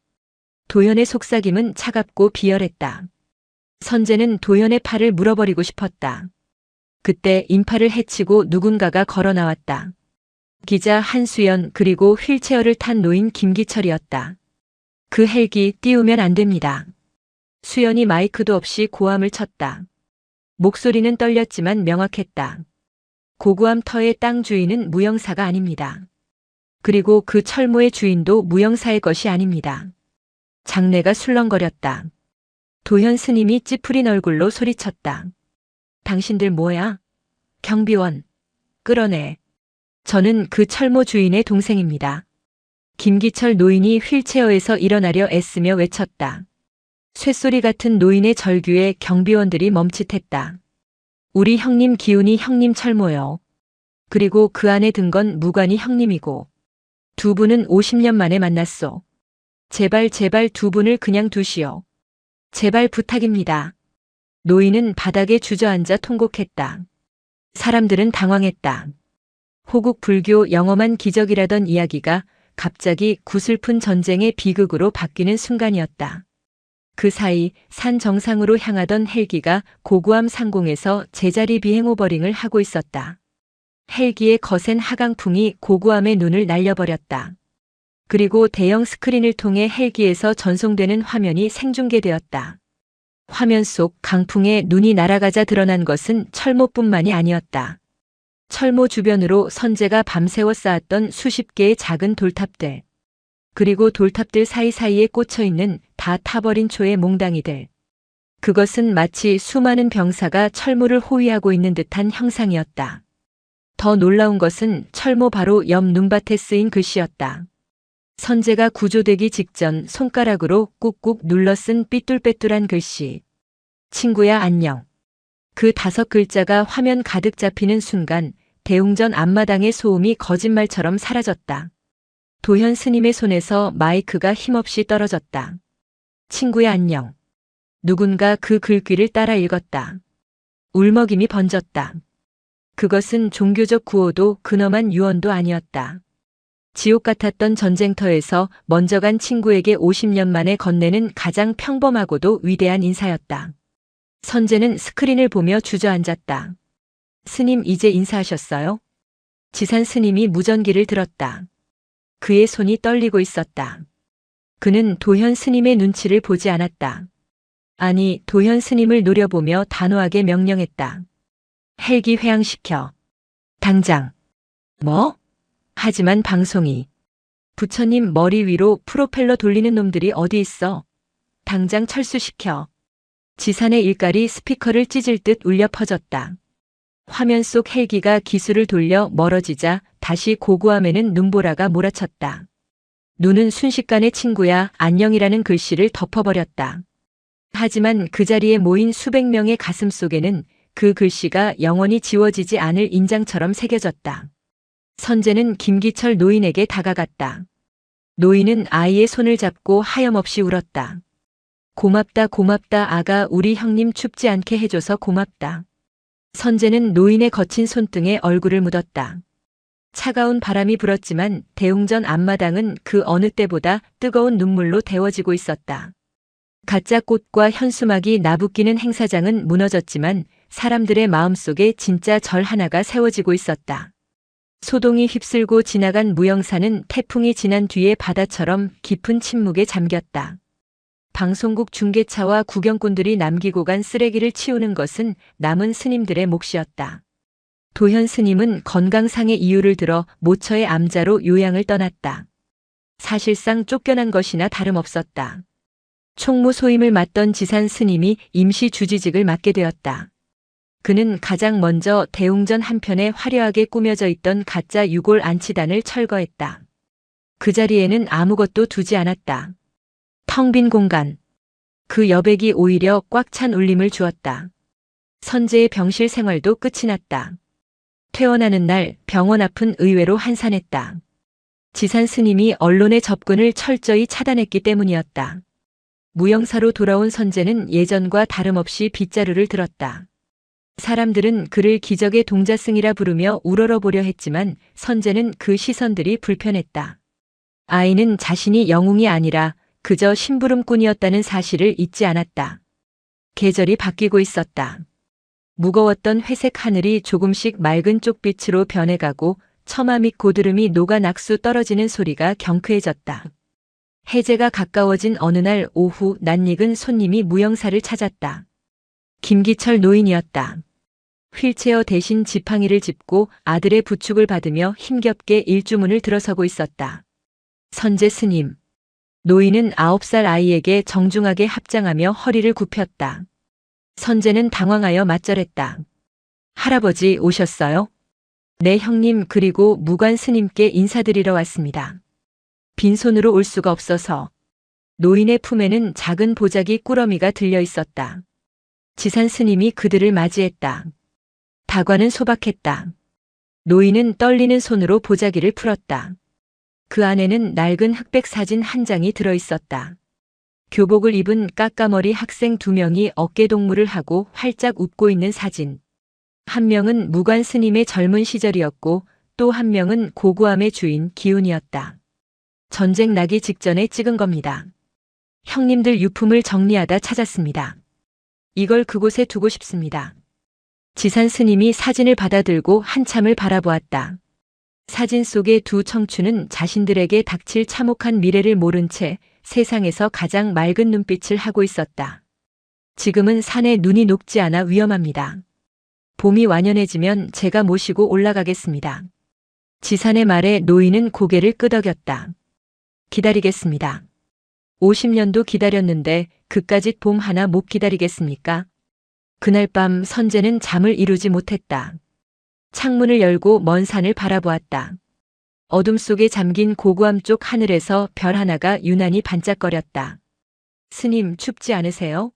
도현의 속삭임은 차갑고 비열했다. 선제는 도현의 팔을 물어버리고 싶었다. 그때 인파를 헤치고 누군가가 걸어 나왔다. 기자 한수연 그리고 휠체어를 탄 노인 김기철이었다. 그 헬기 띄우면 안 됩니다. 수연이 마이크도 없이 고함을 쳤다. 목소리는 떨렸지만 명확했다. 고구함 터의 땅 주인은 무영사가 아닙니다. 그리고 그 철모의 주인도 무영사의 것이 아닙니다. 장내가 술렁거렸다. 도현 스님이 찌푸린 얼굴로 소리쳤다. 당신들 뭐야? 경비원. 끌어내. 저는 그 철모 주인의 동생입니다. 김기철 노인이 휠체어에서 일어나려 애쓰며 외쳤다. 쇳소리 같은 노인의 절규에 경비원들이 멈칫했다. 우리 형님 기훈이 형님 철모요. 그리고 그 안에 든 건 무관이 형님이고. 두 분은 50년 만에 만났소. 제발 두 분을 그냥 두시오. 제발 부탁입니다. 노인은 바닥에 주저앉아 통곡했다. 사람들은 당황했다. 호국 불교 영험한 기적이라던 이야기가 갑자기 구슬픈 전쟁의 비극으로 바뀌는 순간이었다. 그 사이 산 정상으로 향하던 헬기가 고구함 상공에서 제자리 비행 오버링을 하고 있었다. 헬기의 거센 하강풍이 고구함의 눈을 날려버렸다. 그리고 대형 스크린을 통해 헬기에서 전송되는 화면이 생중계되었다. 화면 속 강풍에 눈이 날아가자 드러난 것은 철모뿐만이 아니었다. 철모 주변으로 선제가 밤새워 쌓았던 수십 개의 작은 돌탑들. 그리고 돌탑들 사이사이에 꽂혀있는 다 타버린 초의 몽당이들. 그것은 마치 수많은 병사가 철모를 호위하고 있는 듯한 형상이었다. 더 놀라운 것은 철모 바로 옆 눈밭에 쓰인 글씨였다. 선제가 구조되기 직전 손가락으로 꾹꾹 눌러 쓴 삐뚤빼뚤한 글씨. 친구야 안녕. 그 5글자가 화면 가득 잡히는 순간 대웅전 앞마당의 소음이 거짓말처럼 사라졌다. 도현 스님의 손에서 마이크가 힘없이 떨어졌다. 친구야 안녕. 누군가 그 글귀를 따라 읽었다. 울먹임이 번졌다. 그것은 종교적 구호도 근엄한 유언도 아니었다. 지옥 같았던 전쟁터에서 먼저 간 친구에게 50년 만에 건네는 가장 평범하고도 위대한 인사였다. 선제는 스크린을 보며 주저앉았다. 스님 이제 인사하셨어요? 지산 스님이 무전기를 들었다. 그의 손이 떨리고 있었다. 그는 도현 스님의 눈치를 보지 않았다. 아니, 도현 스님을 노려보며 단호하게 명령했다. 헬기 회항시켜. 당장. 뭐? 하지만 방송이. 부처님 머리 위로 프로펠러 돌리는 놈들이 어디 있어? 당장 철수시켜. 지산의 일깔이 스피커를 찢을 듯 울려 퍼졌다. 화면 속 헬기가 기술을 돌려 멀어지자 다시 고구함에는 눈보라가 몰아쳤다. 눈은 순식간에 친구야 안녕이라는 글씨를 덮어버렸다. 하지만 그 자리에 모인 수백 명의 가슴 속에는 그 글씨가 영원히 지워지지 않을 인장처럼 새겨졌다. 선제는 김기철 노인에게 다가갔다. 노인은 아이의 손을 잡고 하염없이 울었다. 고맙다 아가 우리 형님 춥지 않게 해줘서 고맙다. 선제는 노인의 거친 손등에 얼굴을 묻었다. 차가운 바람이 불었지만 대웅전 앞마당은 그 어느 때보다 뜨거운 눈물로 데워지고 있었다. 가짜 꽃과 현수막이 나부끼는 행사장은 무너졌지만 사람들의 마음속에 진짜 절 하나가 세워지고 있었다. 소동이 휩쓸고 지나간 무영사는 태풍이 지난 뒤의 바다처럼 깊은 침묵에 잠겼다. 방송국 중계차와 구경꾼들이 남기고 간 쓰레기를 치우는 것은 남은 스님들의 몫이었다. 도현 스님은 건강상의 이유를 들어 모처의 암자로 요양을 떠났다. 사실상 쫓겨난 것이나 다름없었다. 총무 소임을 맡던 지산 스님이 임시 주지직을 맡게 되었다. 그는 가장 먼저 대웅전 한편에 화려하게 꾸며져 있던 가짜 유골 안치단을 철거했다. 그 자리에는 아무것도 두지 않았다. 텅 빈 공간. 그 여백이 오히려 꽉 찬 울림을 주었다. 선제의 병실 생활도 끝이 났다. 퇴원하는 날 병원 앞은 의외로 한산했다. 지산 스님이 언론의 접근을 철저히 차단했기 때문이었다. 무영사로 돌아온 선제는 예전과 다름없이 빗자루를 들었다. 사람들은 그를 기적의 동자승이라 부르며 우러러보려 했지만 선제는 그 시선들이 불편했다. 아이는 자신이 영웅이 아니라 그저 심부름꾼이었다는 사실을 잊지 않았다. 계절이 바뀌고 있었다. 무거웠던 회색 하늘이 조금씩 맑은 쪽빛으로 변해가고 처마 밑 고드름이 녹아 낙수 떨어지는 소리가 경쾌해졌다. 해제가 가까워진 어느 날 오후 낯익은 손님이 무영사를 찾았다. 김기철 노인이었다. 휠체어 대신 지팡이를 짚고 아들의 부축을 받으며 힘겹게 일주문을 들어서고 있었다. 선제 스님. 노인은 9살 아이에게 정중하게 합장하며 허리를 굽혔다. 선제는 당황하여 맞절했다. 할아버지 오셨어요? 네 형님 그리고 무관 스님께 인사드리러 왔습니다. 빈손으로 올 수가 없어서. 노인의 품에는 작은 보자기 꾸러미가 들려 있었다. 지산 스님이 그들을 맞이했다. 다과는 소박했다. 노인은 떨리는 손으로 보자기를 풀었다. 그 안에는 낡은 흑백 사진 한 장이 들어 있었다. 교복을 입은 까까머리 학생 2명이 어깨동무를 하고 활짝 웃고 있는 사진. 한 명은 무관 스님의 젊은 시절이었고 또 한 명은 고고함의 주인 기훈이었다. 전쟁 나기 직전에 찍은 겁니다. 형님들 유품을 정리하다 찾았습니다. 이걸 그곳에 두고 싶습니다. 지산 스님이 사진을 받아들고 한참을 바라보았다. 사진 속의 두 청춘은 자신들에게 닥칠 참혹한 미래를 모른 채 세상에서 가장 맑은 눈빛을 하고 있었다. 지금은 산에 눈이 녹지 않아 위험합니다. 봄이 완연해지면 제가 모시고 올라가겠습니다. 지산의 말에 노인은 고개를 끄덕였다. 기다리겠습니다. 50년도 기다렸는데 그까짓 봄 하나 못 기다리겠습니까? 그날 밤 선제는 잠을 이루지 못했다. 창문을 열고 먼 산을 바라보았다. 어둠 속에 잠긴 고고함 쪽 하늘에서 별 하나가 유난히 반짝거렸다. 스님 춥지 않으세요?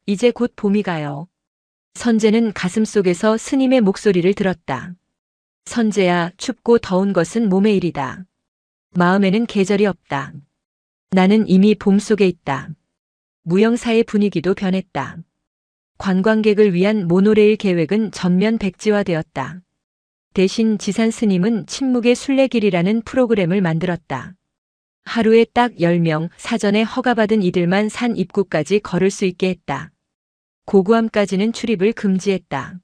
이제 곧 봄이 가요. 선제는 가슴속에서 스님의 목소리를 들었다. 선제야, 춥고 더운 것은 몸의 일이다. 마음에는 계절이 없다. 나는 이미 봄 속에 있다. 무영사의 분위기도 변했다. 관광객을 위한 모노레일 계획은 전면 백지화되었다. 대신 지산 스님은 침묵의 순례길이라는 프로그램을 만들었다. 하루에 딱 10명 사전에 허가받은 이들만 산 입구까지 걸을 수 있게 했다. 고고함까지는 출입을 금지했다.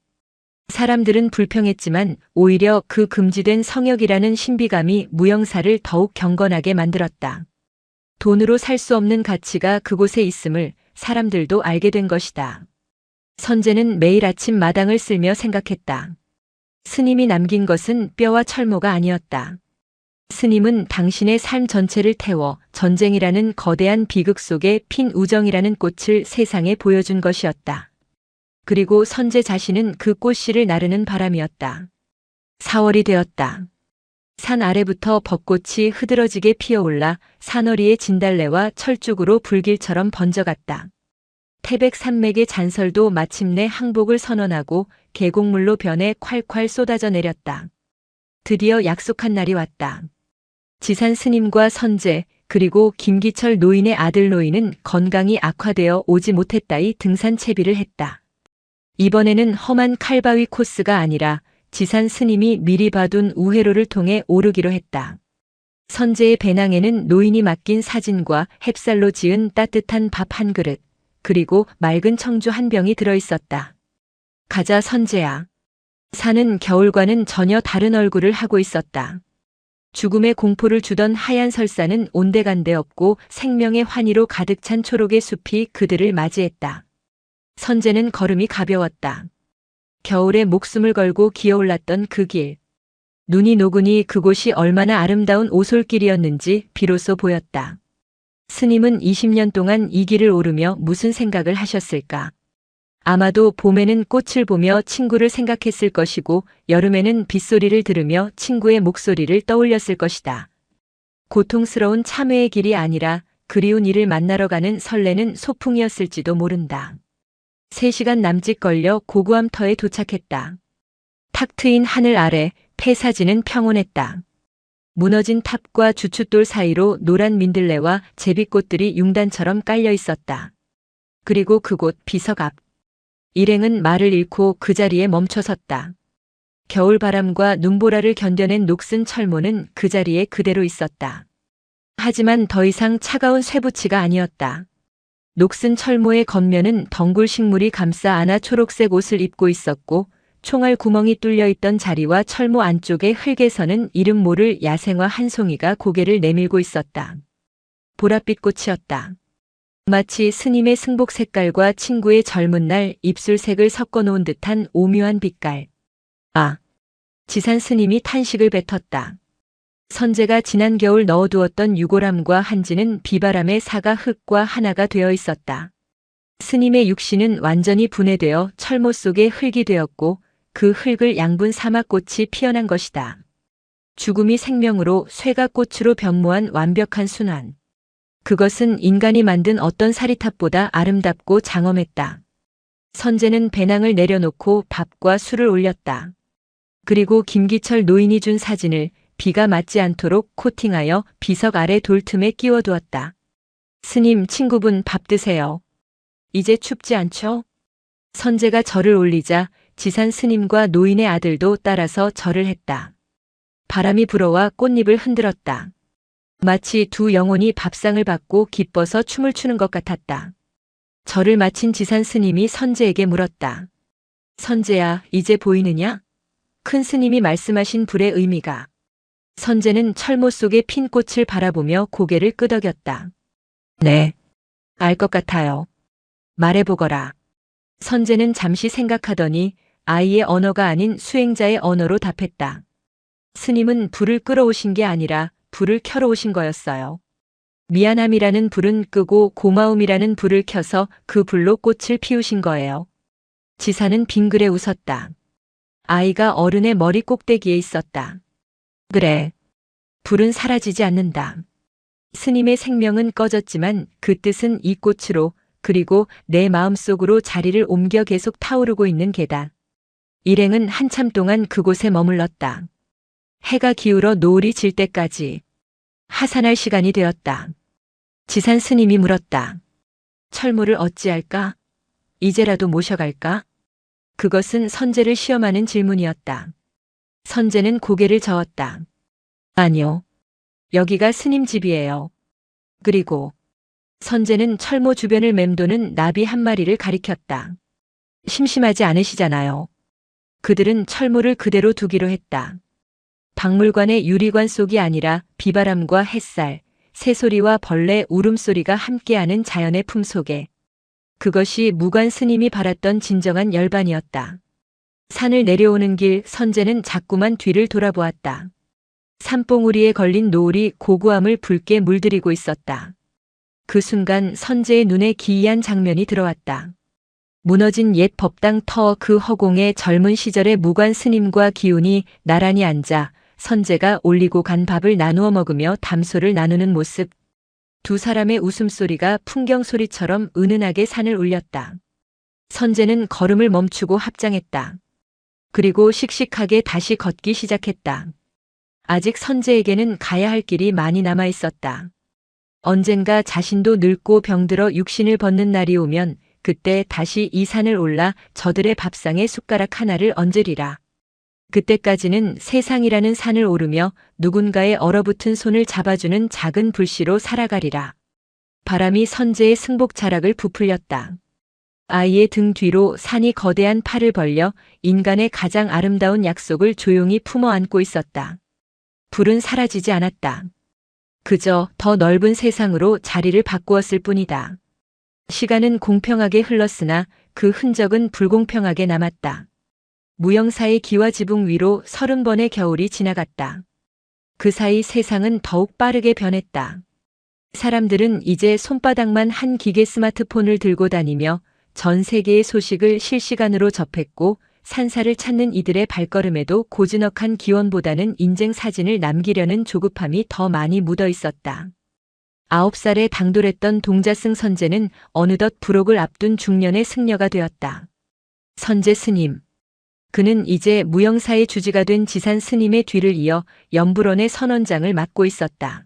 사람들은 불평했지만 오히려 그 금지된 성역이라는 신비감이 무영사를 더욱 경건하게 만들었다. 돈으로 살 수 없는 가치가 그곳에 있음을 사람들도 알게 된 것이다. 선제는 매일 아침 마당을 쓸며 생각했다. 스님이 남긴 것은 뼈와 철모가 아니었다. 스님은 당신의 삶 전체를 태워 전쟁이라는 거대한 비극 속에 핀 우정이라는 꽃을 세상에 보여준 것이었다. 그리고 선제 자신은 그 꽃씨를 나르는 바람이었다. 4월이 되었다. 산 아래부터 벚꽃이 흐드러지게 피어올라 산허리의 진달래와 철쭉으로 불길처럼 번져갔다. 태백 산맥의 잔설도 마침내 항복을 선언하고 계곡물로 변해 콸콸 쏟아져 내렸다. 드디어 약속한 날이 왔다. 지산 스님과 선제 그리고 김기철 노인의 아들 노인은 건강이 악화되어 오지 못했다이 등산 채비를 했다. 이번에는 험한 칼바위 코스가 아니라 지산 스님이 미리 봐둔 우회로를 통해 오르기로 했다. 선제의 배낭에는 노인이 맡긴 사진과 햅쌀로 지은 따뜻한 밥 한 그릇, 그리고 맑은 청주 한 병이 들어있었다. 가자 선제야. 산은 겨울과는 전혀 다른 얼굴을 하고 있었다. 죽음의 공포를 주던 하얀 설산은 온데간데 없고 생명의 환희로 가득 찬 초록의 숲이 그들을 맞이했다. 선재는 걸음이 가벼웠다. 겨울에 목숨을 걸고 기어올랐던 그 길. 눈이 녹으니 그곳이 얼마나 아름다운 오솔길이었는지 비로소 보였다. 스님은 20년 동안 이 길을 오르며 무슨 생각을 하셨을까? 아마도 봄에는 꽃을 보며 친구를 생각했을 것이고 여름에는 빗소리를 들으며 친구의 목소리를 떠올렸을 것이다. 고통스러운 참회의 길이 아니라 그리운 이를 만나러 가는 설레는 소풍이었을지도 모른다. 3시간 남짓 걸려 고구암터에 도착했다. 탁 트인 하늘 아래 폐사지는 평온했다. 무너진 탑과 주춧돌 사이로 노란 민들레와 제비꽃들이 융단처럼 깔려 있었다. 그리고 그곳 비석 앞. 일행은 말을 잃고 그 자리에 멈춰 섰다. 겨울바람과 눈보라를 견뎌낸 녹슨 철모는 그 자리에 그대로 있었다. 하지만 더 이상 차가운 쇠붙이가 아니었다. 녹슨 철모의 겉면은 덩굴 식물이 감싸 안아 초록색 옷을 입고 있었고 총알 구멍이 뚫려 있던 자리와 철모 안쪽의 흙에서는 이름 모를 야생화 한 송이가 고개를 내밀고 있었다. 보랏빛 꽃이었다. 마치 스님의 승복 색깔과 친구의 젊은 날 입술색을 섞어 놓은 듯한 오묘한 빛깔. 아! 지산 스님이 탄식을 뱉었다. 선재가 지난 겨울 넣어두었던 유골함과 한지는 비바람에 사가 흙과 하나가 되어 있었다. 스님의 육신은 완전히 분해되어 철모 속에 흙이 되었고 그 흙을 양분 사막꽃이 피어난 것이다. 죽음이 생명으로 쇠가 꽃으로 변모한 완벽한 순환. 그것은 인간이 만든 어떤 사리탑보다 아름답고 장엄했다. 선재는 배낭을 내려놓고 밥과 술을 올렸다. 그리고 김기철 노인이 준 사진을 비가 맞지 않도록 코팅하여 비석 아래 돌틈에 끼워두었다. 스님, 친구분 밥 드세요. 이제 춥지 않죠? 선재가 절을 올리자 지산 스님과 노인의 아들도 따라서 절을 했다. 바람이 불어와 꽃잎을 흔들었다. 마치 두 영혼이 밥상을 받고 기뻐서 춤을 추는 것 같았다. 절을 마친 지산 스님이 선재에게 물었다. 선재야, 이제 보이느냐? 큰 스님이 말씀하신 불의 의미가. 선재는 철모 속의 핀 꽃을 바라보며 고개를 끄덕였다. 네, 알 것 같아요. 말해보거라. 선재는 잠시 생각하더니 아이의 언어가 아닌 수행자의 언어로 답했다. 스님은 불을 끌어오신 게 아니라 불을 켜러 오신 거였어요. 미안함이라는 불은 끄고 고마움이라는 불을 켜서 그 불로 꽃을 피우신 거예요. 지사는 빙그레 웃었다. 아이가 어른의 머리 꼭대기에 있었다. 그래. 불은 사라지지 않는다. 스님의 생명은 꺼졌지만 그 뜻은 이 꽃으로 그리고 내 마음속으로 자리를 옮겨 계속 타오르고 있는 게다. 일행은 한참 동안 그곳에 머물렀다. 해가 기울어 노을이 질 때까지. 하산할 시간이 되었다. 지산 스님이 물었다. 철모를 어찌할까? 이제라도 모셔갈까? 그것은 선재를 시험하는 질문이었다. 선재는 고개를 저었다. 아니요. 여기가 스님 집이에요. 그리고 선재는 철모 주변을 맴도는 나비 한 마리를 가리켰다. 심심하지 않으시잖아요. 그들은 철모를 그대로 두기로 했다. 박물관의 유리관 속이 아니라 비바람과 햇살, 새소리와 벌레 울음소리가 함께하는 자연의 품속에. 그것이 무관 스님이 바랐던 진정한 열반이었다. 산을 내려오는 길 선재는 자꾸만 뒤를 돌아보았다. 산봉우리에 걸린 노을이 고구암을 붉게 물들이고 있었다. 그 순간 선재의 눈에 기이한 장면이 들어왔다. 무너진 옛 법당 터 그 허공에 젊은 시절의 무관 스님과 기운이 나란히 앉아 선재가 올리고 간 밥을 나누어 먹으며 담소를 나누는 모습. 두 사람의 웃음소리가 풍경소리처럼 은은하게 산을 울렸다. 선재는 걸음을 멈추고 합장했다. 그리고 씩씩하게 다시 걷기 시작했다. 아직 선재에게는 가야 할 길이 많이 남아 있었다. 언젠가 자신도 늙고 병들어 육신을 벗는 날이 오면 그때 다시 이 산을 올라 저들의 밥상에 숟가락 하나를 얹으리라. 그때까지는 세상이라는 산을 오르며 누군가의 얼어붙은 손을 잡아주는 작은 불씨로 살아가리라. 바람이 선재의 승복 자락을 부풀렸다. 아이의 등 뒤로 산이 거대한 팔을 벌려 인간의 가장 아름다운 약속을 조용히 품어 안고 있었다. 불은 사라지지 않았다. 그저 더 넓은 세상으로 자리를 바꾸었을 뿐이다. 시간은 공평하게 흘렀으나 그 흔적은 불공평하게 남았다. 무영사의 기와 지붕 위로 30번의 겨울이 지나갔다. 그 사이 세상은 더욱 빠르게 변했다. 사람들은 이제 손바닥만 한 기계 스마트폰을 들고 다니며 전 세계의 소식을 실시간으로 접했고 산사를 찾는 이들의 발걸음에도 고즈넉한 기원보다는 인증 사진을 남기려는 조급함이 더 많이 묻어 있었다. 9살에 당돌했던 동자승 선제는 어느덧 부록을 앞둔 중년의 승려가 되었다. 선제 스님. 그는 이제 무영사의 주지가 된 지산 스님의 뒤를 이어 연불원의 선원장을 맡고 있었다.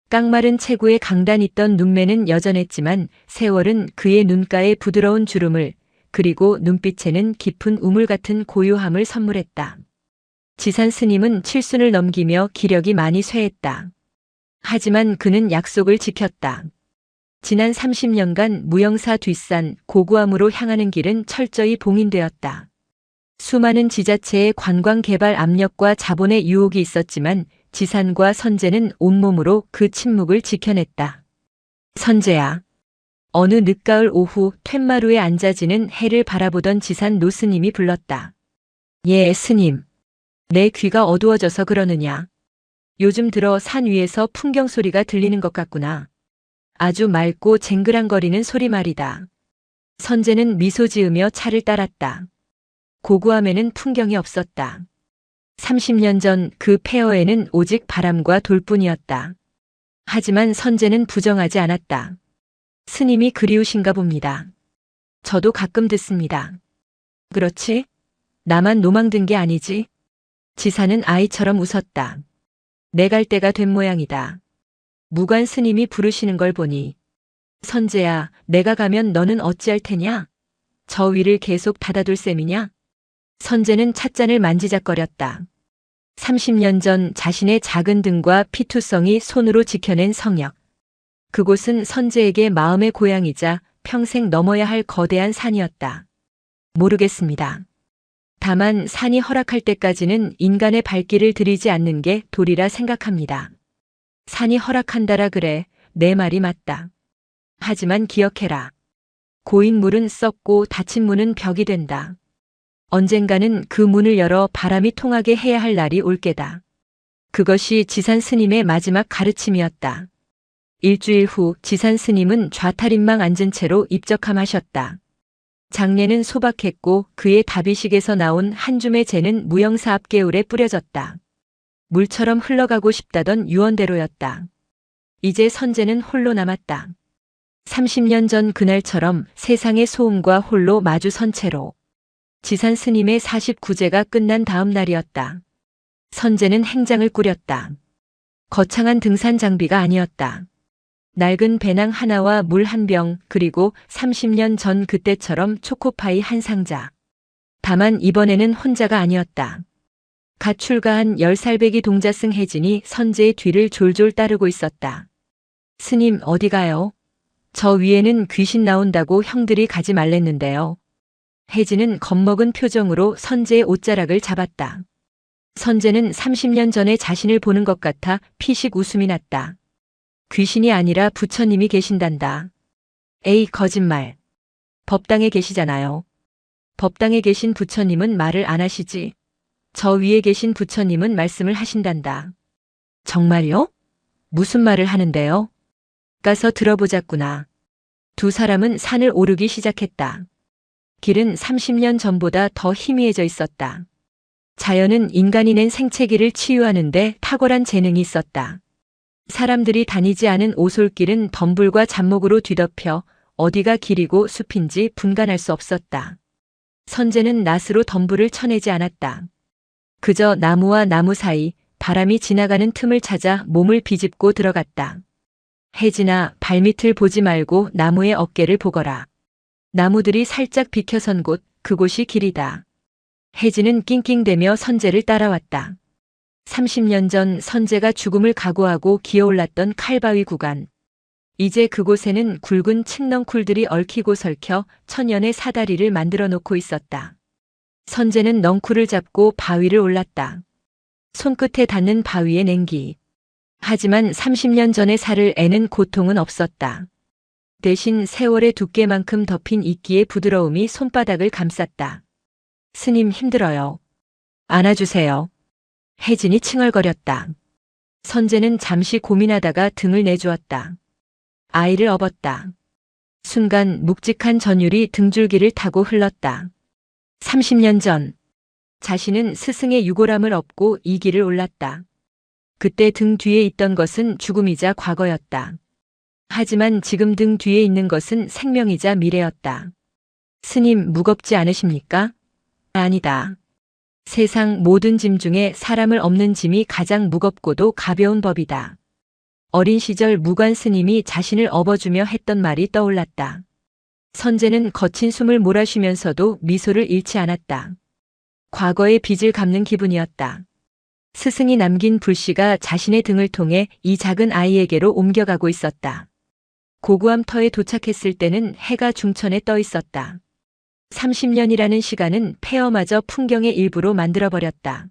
깡마른 체구에 강단 있던 눈매는 여전했지만 세월은 그의 눈가에 부드러운 주름을 그리고 눈빛에는 깊은 우물 같은 고요함을 선물했다. 지산 스님은 칠순을 넘기며 기력이 많이 쇠했다. 하지만 그는 약속을 지켰다. 지난 30년간 무영사 뒷산 고구암으로 향하는 길은 철저히 봉인되었다. 수많은 지자체의 관광 개발 압력과 자본의 유혹이 있었지만 지산과 선제는 온몸으로 그 침묵을 지켜냈다. 선제야. 어느 늦가을 오후 툇마루에 앉아지는 해를 바라보던 지산 노스님이 불렀다. 예, 스님. 내 귀가 어두워져서 그러느냐. 요즘 들어 산 위에서 풍경 소리가 들리는 것 같구나. 아주 맑고 쟁그랑거리는 소리 말이다. 선제는 미소 지으며 차를 따랐다. 고구암에는 풍경이 없었다. 30년 전 그 폐허에는 오직 바람과 돌뿐이었다. 하지만 선제는 부정하지 않았다. 스님이 그리우신가 봅니다. 저도 가끔 듣습니다. 그렇지? 나만 노망든 게 아니지? 지사는 아이처럼 웃었다. 내 갈 때가 된 모양이다. 무관 스님이 부르시는 걸 보니. 선제야, 내가 가면 너는 어찌할 테냐? 저 위를 계속 닫아둘 셈이냐? 선제는 찻잔을 만지작거렸다. 30년 전 자신의 작은 등과 피투성이 손으로 지켜낸 성역. 그곳은 선제에게 마음의 고향이자 평생 넘어야 할 거대한 산이었다. 모르겠습니다. 다만 산이 허락할 때까지는 인간의 발길을 들이지 않는 게 도리라 생각합니다. 산이 허락한다라 그래, 내 말이 맞다. 하지만 기억해라. 고인 물은 썩고 닫힌 문은 벽이 된다. 언젠가는 그 문을 열어 바람이 통하게 해야 할 날이 올 게다. 그것이 지산 스님의 마지막 가르침이었다. 일주일 후 지산 스님은 좌탈인망 앉은 채로 입적함하셨다. 장례는 소박했고 그의 다비식에서 나온 한 줌의 재는 무영사 앞 개울에 뿌려졌다. 물처럼 흘러가고 싶다던 유언대로였다. 이제 선제는 홀로 남았다. 30년 전 그날처럼 세상의 소음과 홀로 마주선 채로. 지산 스님의 49제가 끝난 다음 날이었다. 선제는 행장을 꾸렸다. 거창한 등산 장비가 아니었다. 낡은 배낭 하나와 물 한 병, 그리고 30년 전 그때처럼 초코파이 한 상자. 다만 이번에는 혼자가 아니었다. 갓 출가한 10살배기 동자승 혜진이 선제의 뒤를 졸졸 따르고 있었다. 스님 어디 가요? 저 위에는 귀신 나온다고 형들이 가지 말랬는데요. 혜진은 겁먹은 표정으로 선제의 옷자락을 잡았다. 선제는 30년 전에 자신을 보는 것 같아 피식 웃음이 났다. 귀신이 아니라 부처님이 계신단다. 에이, 거짓말. 법당에 계시잖아요. 법당에 계신 부처님은 말을 안 하시지. 저 위에 계신 부처님은 말씀을 하신단다. 정말요? 무슨 말을 하는데요? 가서 들어보자꾸나. 두 사람은 산을 오르기 시작했다. 길은 30년 전보다 더 희미해져 있었다. 자연은 인간이 낸 생채기를 치유하는데 탁월한 재능이 있었다. 사람들이 다니지 않은 오솔길은 덤불과 잡목으로 뒤덮여 어디가 길이고 숲인지 분간할 수 없었다. 선제는 낫으로 덤불을 쳐내지 않았다. 그저 나무와 나무 사이 바람이 지나가는 틈을 찾아 몸을 비집고 들어갔다. 혜진아, 발밑을 보지 말고 나무의 어깨를 보거라. 나무들이 살짝 비켜선 곳, 그곳이 길이다. 혜진은 낑낑대며 선제를 따라왔다. 30년 전 선제가 죽음을 각오하고 기어올랐던 칼바위 구간. 이제 그곳에는 굵은 칡넝쿨들이 얽히고 설켜 천연의 사다리를 만들어 놓고 있었다. 선제는 넝쿨을 잡고 바위를 올랐다. 손끝에 닿는 바위의 냉기. 하지만 30년 전의 살을 애는 고통은 없었다. 대신 세월의 두께만큼 덮인 이끼의 부드러움이 손바닥을 감쌌다. 스님 힘들어요. 안아주세요. 혜진이 칭얼거렸다. 선재는 잠시 고민하다가 등을 내주었다. 아이를 업었다. 순간 묵직한 전율이 등줄기를 타고 흘렀다. 30년 전 자신은 스승의 유골함을 업고 이 길을 올랐다. 그때 등 뒤에 있던 것은 죽음이자 과거였다. 하지만 지금 등 뒤에 있는 것은 생명이자 미래였다. 스님 무겁지 않으십니까? 아니다. 세상 모든 짐 중에 사람을 업는 짐이 가장 무겁고도 가벼운 법이다. 어린 시절 무관 스님이 자신을 업어주며 했던 말이 떠올랐다. 선재는 거친 숨을 몰아쉬면서도 미소를 잃지 않았다. 과거의 빚을 갚는 기분이었다. 스승이 남긴 불씨가 자신의 등을 통해 이 작은 아이에게로 옮겨가고 있었다. 고구암 터에 도착했을 때는 해가 중천에 떠 있었다. 30년이라는 시간은 폐허마저 풍경의 일부로 만들어버렸다.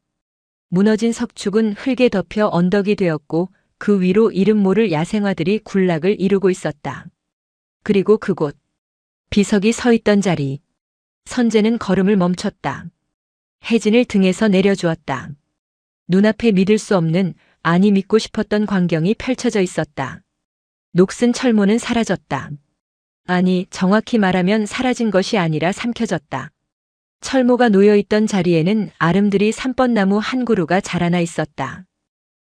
무너진 석축은 흙에 덮여 언덕이 되었고 그 위로 이름 모를 야생화들이 군락을 이루고 있었다. 그리고 그곳, 비석이 서 있던 자리. 선재는 걸음을 멈췄다. 혜진을 등에서 내려주었다. 눈앞에 믿을 수 없는, 아니 믿고 싶었던 광경이 펼쳐져 있었다. 녹슨 철모는 사라졌다. 아니, 정확히 말하면 사라진 것이 아니라 삼켜졌다. 철모가 놓여있던 자리에는 아름드리 삼번나무 한 그루가 자라나 있었다.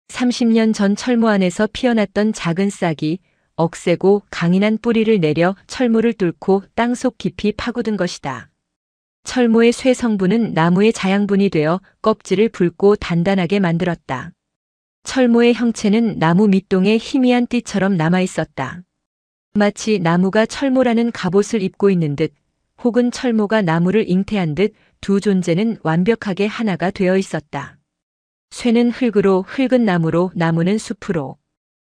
30년 전 철모 안에서 피어났던 작은 싹이 억세고 강인한 뿌리를 내려 철모를 뚫고 땅속 깊이 파고든 것이다. 철모의 쇠 성분은 나무의 자양분이 되어 껍질을 붉고 단단하게 만들었다. 철모의 형체는 나무 밑동의 희미한 띠처럼 남아있었다. 마치 나무가 철모라는 갑옷을 입고 있는 듯, 혹은 철모가 나무를 잉태한 듯 두 존재는 완벽하게 하나가 되어 있었다. 쇠는 흙으로, 흙은 나무로, 나무는 숲으로.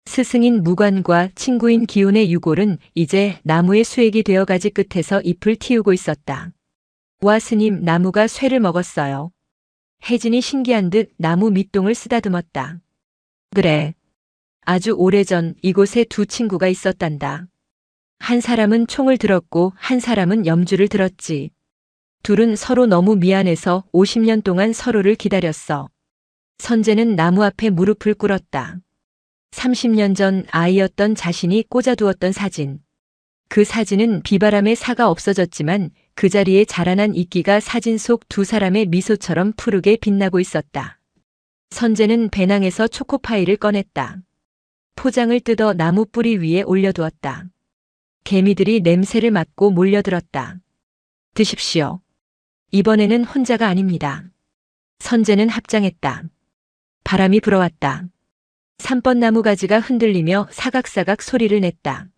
스승인 무관과 친구인 기운의 유골은 이제 나무의 수액이 되어 가지 끝에서 잎을 틔우고 있었다. 와 스님, 나무가 쇠를 먹었어요. 혜진이 신기한 듯 나무 밑동을 쓰다듬었다. 그래. 아주 오래전 이곳에 두 친구가 있었단다. 한 사람은 총을 들었고 한 사람은 염주를 들었지. 둘은 서로 너무 미안해서 50년 동안 서로를 기다렸어. 선재는 나무 앞에 무릎을 꿇었다. 30년 전 아이였던 자신이 꽂아두었던 사진. 그 사진은 비바람에 사가 없어졌지만 그 자리에 자라난 이끼가 사진 속 두 사람의 미소처럼 푸르게 빛나고 있었다. 선재는 배낭에서 초코파이를 꺼냈다. 포장을 뜯어 나무 뿌리 위에 올려두었다. 개미들이 냄새를 맡고 몰려들었다. 드십시오. 이번에는 혼자가 아닙니다. 선재는 합장했다. 바람이 불어왔다. 삼번나무 가지가 흔들리며 사각사각 소리를 냈다.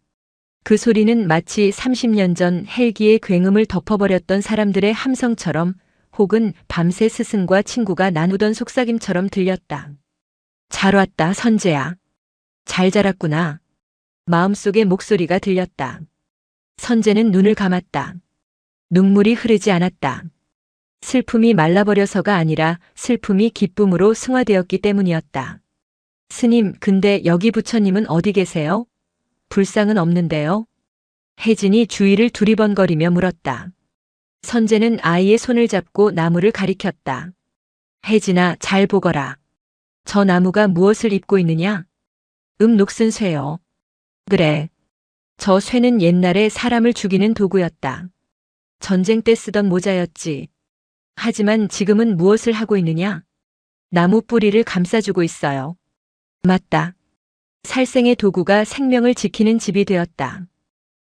그 소리는 마치 30년 전 헬기의 굉음을 덮어버렸던 사람들의 함성처럼 혹은 밤새 스승과 친구가 나누던 속삭임처럼 들렸다. 잘 왔다, 선재야. 잘 자랐구나. 마음속의 목소리가 들렸다. 선재는 눈을 감았다. 눈물이 흐르지 않았다. 슬픔이 말라버려서가 아니라 슬픔이 기쁨으로 승화되었기 때문이었다. 스님, 근데 여기 부처님은 어디 계세요? 불상은 없는데요? 혜진이 주위를 두리번거리며 물었다. 선재는 아이의 손을 잡고 나무를 가리켰다. 혜진아, 잘 보거라. 저 나무가 무엇을 입고 있느냐? 녹슨 쇠요. 그래. 저 쇠는 옛날에 사람을 죽이는 도구였다. 전쟁 때 쓰던 모자였지. 하지만 지금은 무엇을 하고 있느냐? 나무 뿌리를 감싸주고 있어요. 맞다. 살생의 도구가 생명을 지키는 집이 되었다.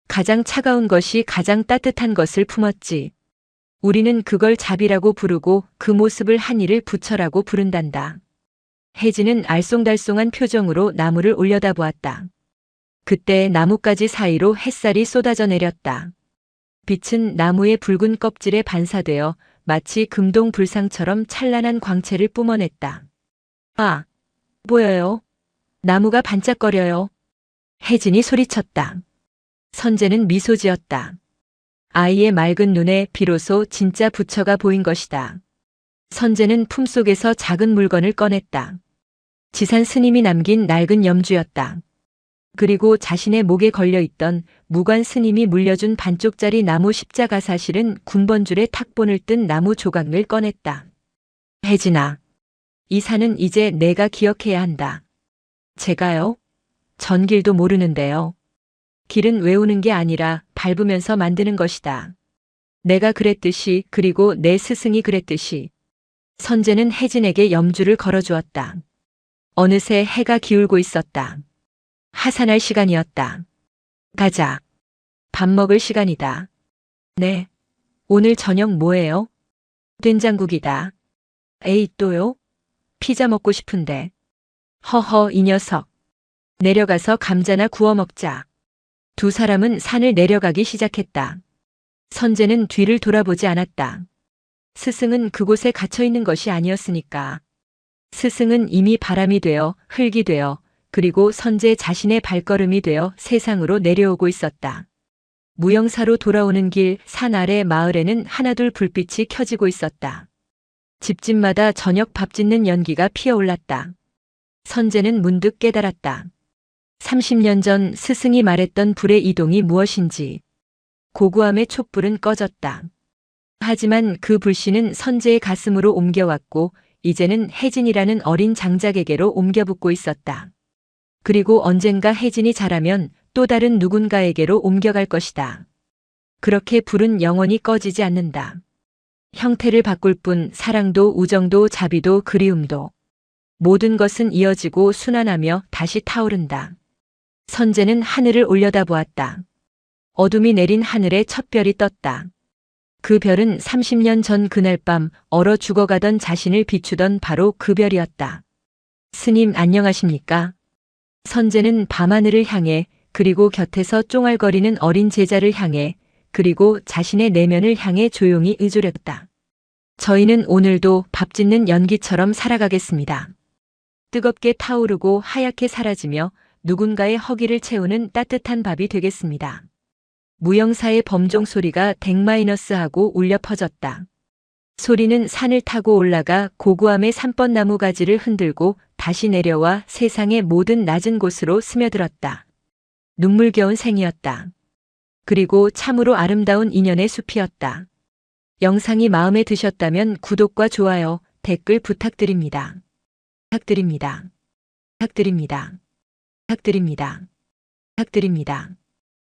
가장 차가운 것이 가장 따뜻한 것을 품었지. 우리는 그걸 잡이라고 부르고 그 모습을 한이를 부처라고 부른단다. 혜진은 알쏭달쏭한 표정으로 나무를 올려다보았다. 그때 나뭇가지 사이로 햇살이 쏟아져 내렸다. 빛은 나무의 붉은 껍질에 반사되어 마치 금동 불상처럼 찬란한 광채를 뿜어냈다. 아, 보여요? 나무가 반짝거려요. 혜진이 소리쳤다. 선재는 미소 지었다. 아이의 맑은 눈에 비로소 진짜 부처가 보인 것이다. 선재는 품속에서 작은 물건을 꺼냈다. 지산 스님이 남긴 낡은 염주였다. 그리고 자신의 목에 걸려있던 무관 스님이 물려준 반쪽짜리 나무 십자가, 사실은 군번줄에 탁본을 뜬 나무 조각을 꺼냈다. 혜진아, 이 산은 이제 내가 기억해야 한다. 제가요? 전 길도 모르는데요. 길은 외우는 게 아니라 밟으면서 만드는 것이다. 내가 그랬듯이, 그리고 내 스승이 그랬듯이. 선재는 혜진에게 염주를 걸어주었다. 어느새 해가 기울고 있었다. 하산할 시간이었다. 가자. 밥 먹을 시간이다. 네. 오늘 저녁 뭐예요? 된장국이다. 에이, 또요? 피자 먹고 싶은데. 허허, 이 녀석. 내려가서 감자나 구워 먹자. 두 사람은 산을 내려가기 시작했다. 선재는 뒤를 돌아보지 않았다. 스승은 그곳에 갇혀 있는 것이 아니었으니까. 스승은 이미 바람이 되어, 흙이 되어, 그리고 선재 자신의 발걸음이 되어 세상으로 내려오고 있었다. 무영사로 돌아오는 길, 산 아래 마을에는 하나둘 불빛이 켜지고 있었다. 집집마다 저녁 밥 짓는 연기가 피어올랐다. 선재는 문득 깨달았다. 30년 전 스승이 말했던 불의 이동이 무엇인지. 고고함의 촛불은 꺼졌다. 하지만 그 불씨는 선재의 가슴으로 옮겨왔고, 이제는 혜진이라는 어린 장작에게로 옮겨붙고 있었다. 그리고 언젠가 혜진이 자라면 또 다른 누군가에게로 옮겨갈 것이다. 그렇게 불은 영원히 꺼지지 않는다. 형태를 바꿀 뿐 사랑도 우정도 자비도 그리움도 모든 것은 이어지고 순환하며 다시 타오른다. 선재는 하늘을 올려다보았다. 어둠이 내린 하늘에 첫 별이 떴다. 그 별은 30년 전 그날 밤 얼어 죽어가던 자신을 비추던 바로 그 별이었다. 스님 안녕하십니까? 선재는 밤하늘을 향해, 그리고 곁에서 쫑알거리는 어린 제자를 향해, 그리고 자신의 내면을 향해 조용히 의존했다. 저희는 오늘도 밥 짓는 연기처럼 살아가겠습니다. 뜨겁게 타오르고 하얗게 사라지며 누군가의 허기를 채우는 따뜻한 밥이 되겠습니다. 무영사의 범종 소리가 댕마이너스하고 울려 퍼졌다. 소리는 산을 타고 올라가 고고함의 산뻗나무 가지를 흔들고 다시 내려와 세상의 모든 낮은 곳으로 스며들었다. 눈물겨운 생이었다. 그리고 참으로 아름다운 인연의 숲이었다. 영상이 마음에 드셨다면 구독과 좋아요, 댓글 부탁드립니다. 부탁드립니다. 부탁드립니다. 부탁드립니다. 부탁드립니다.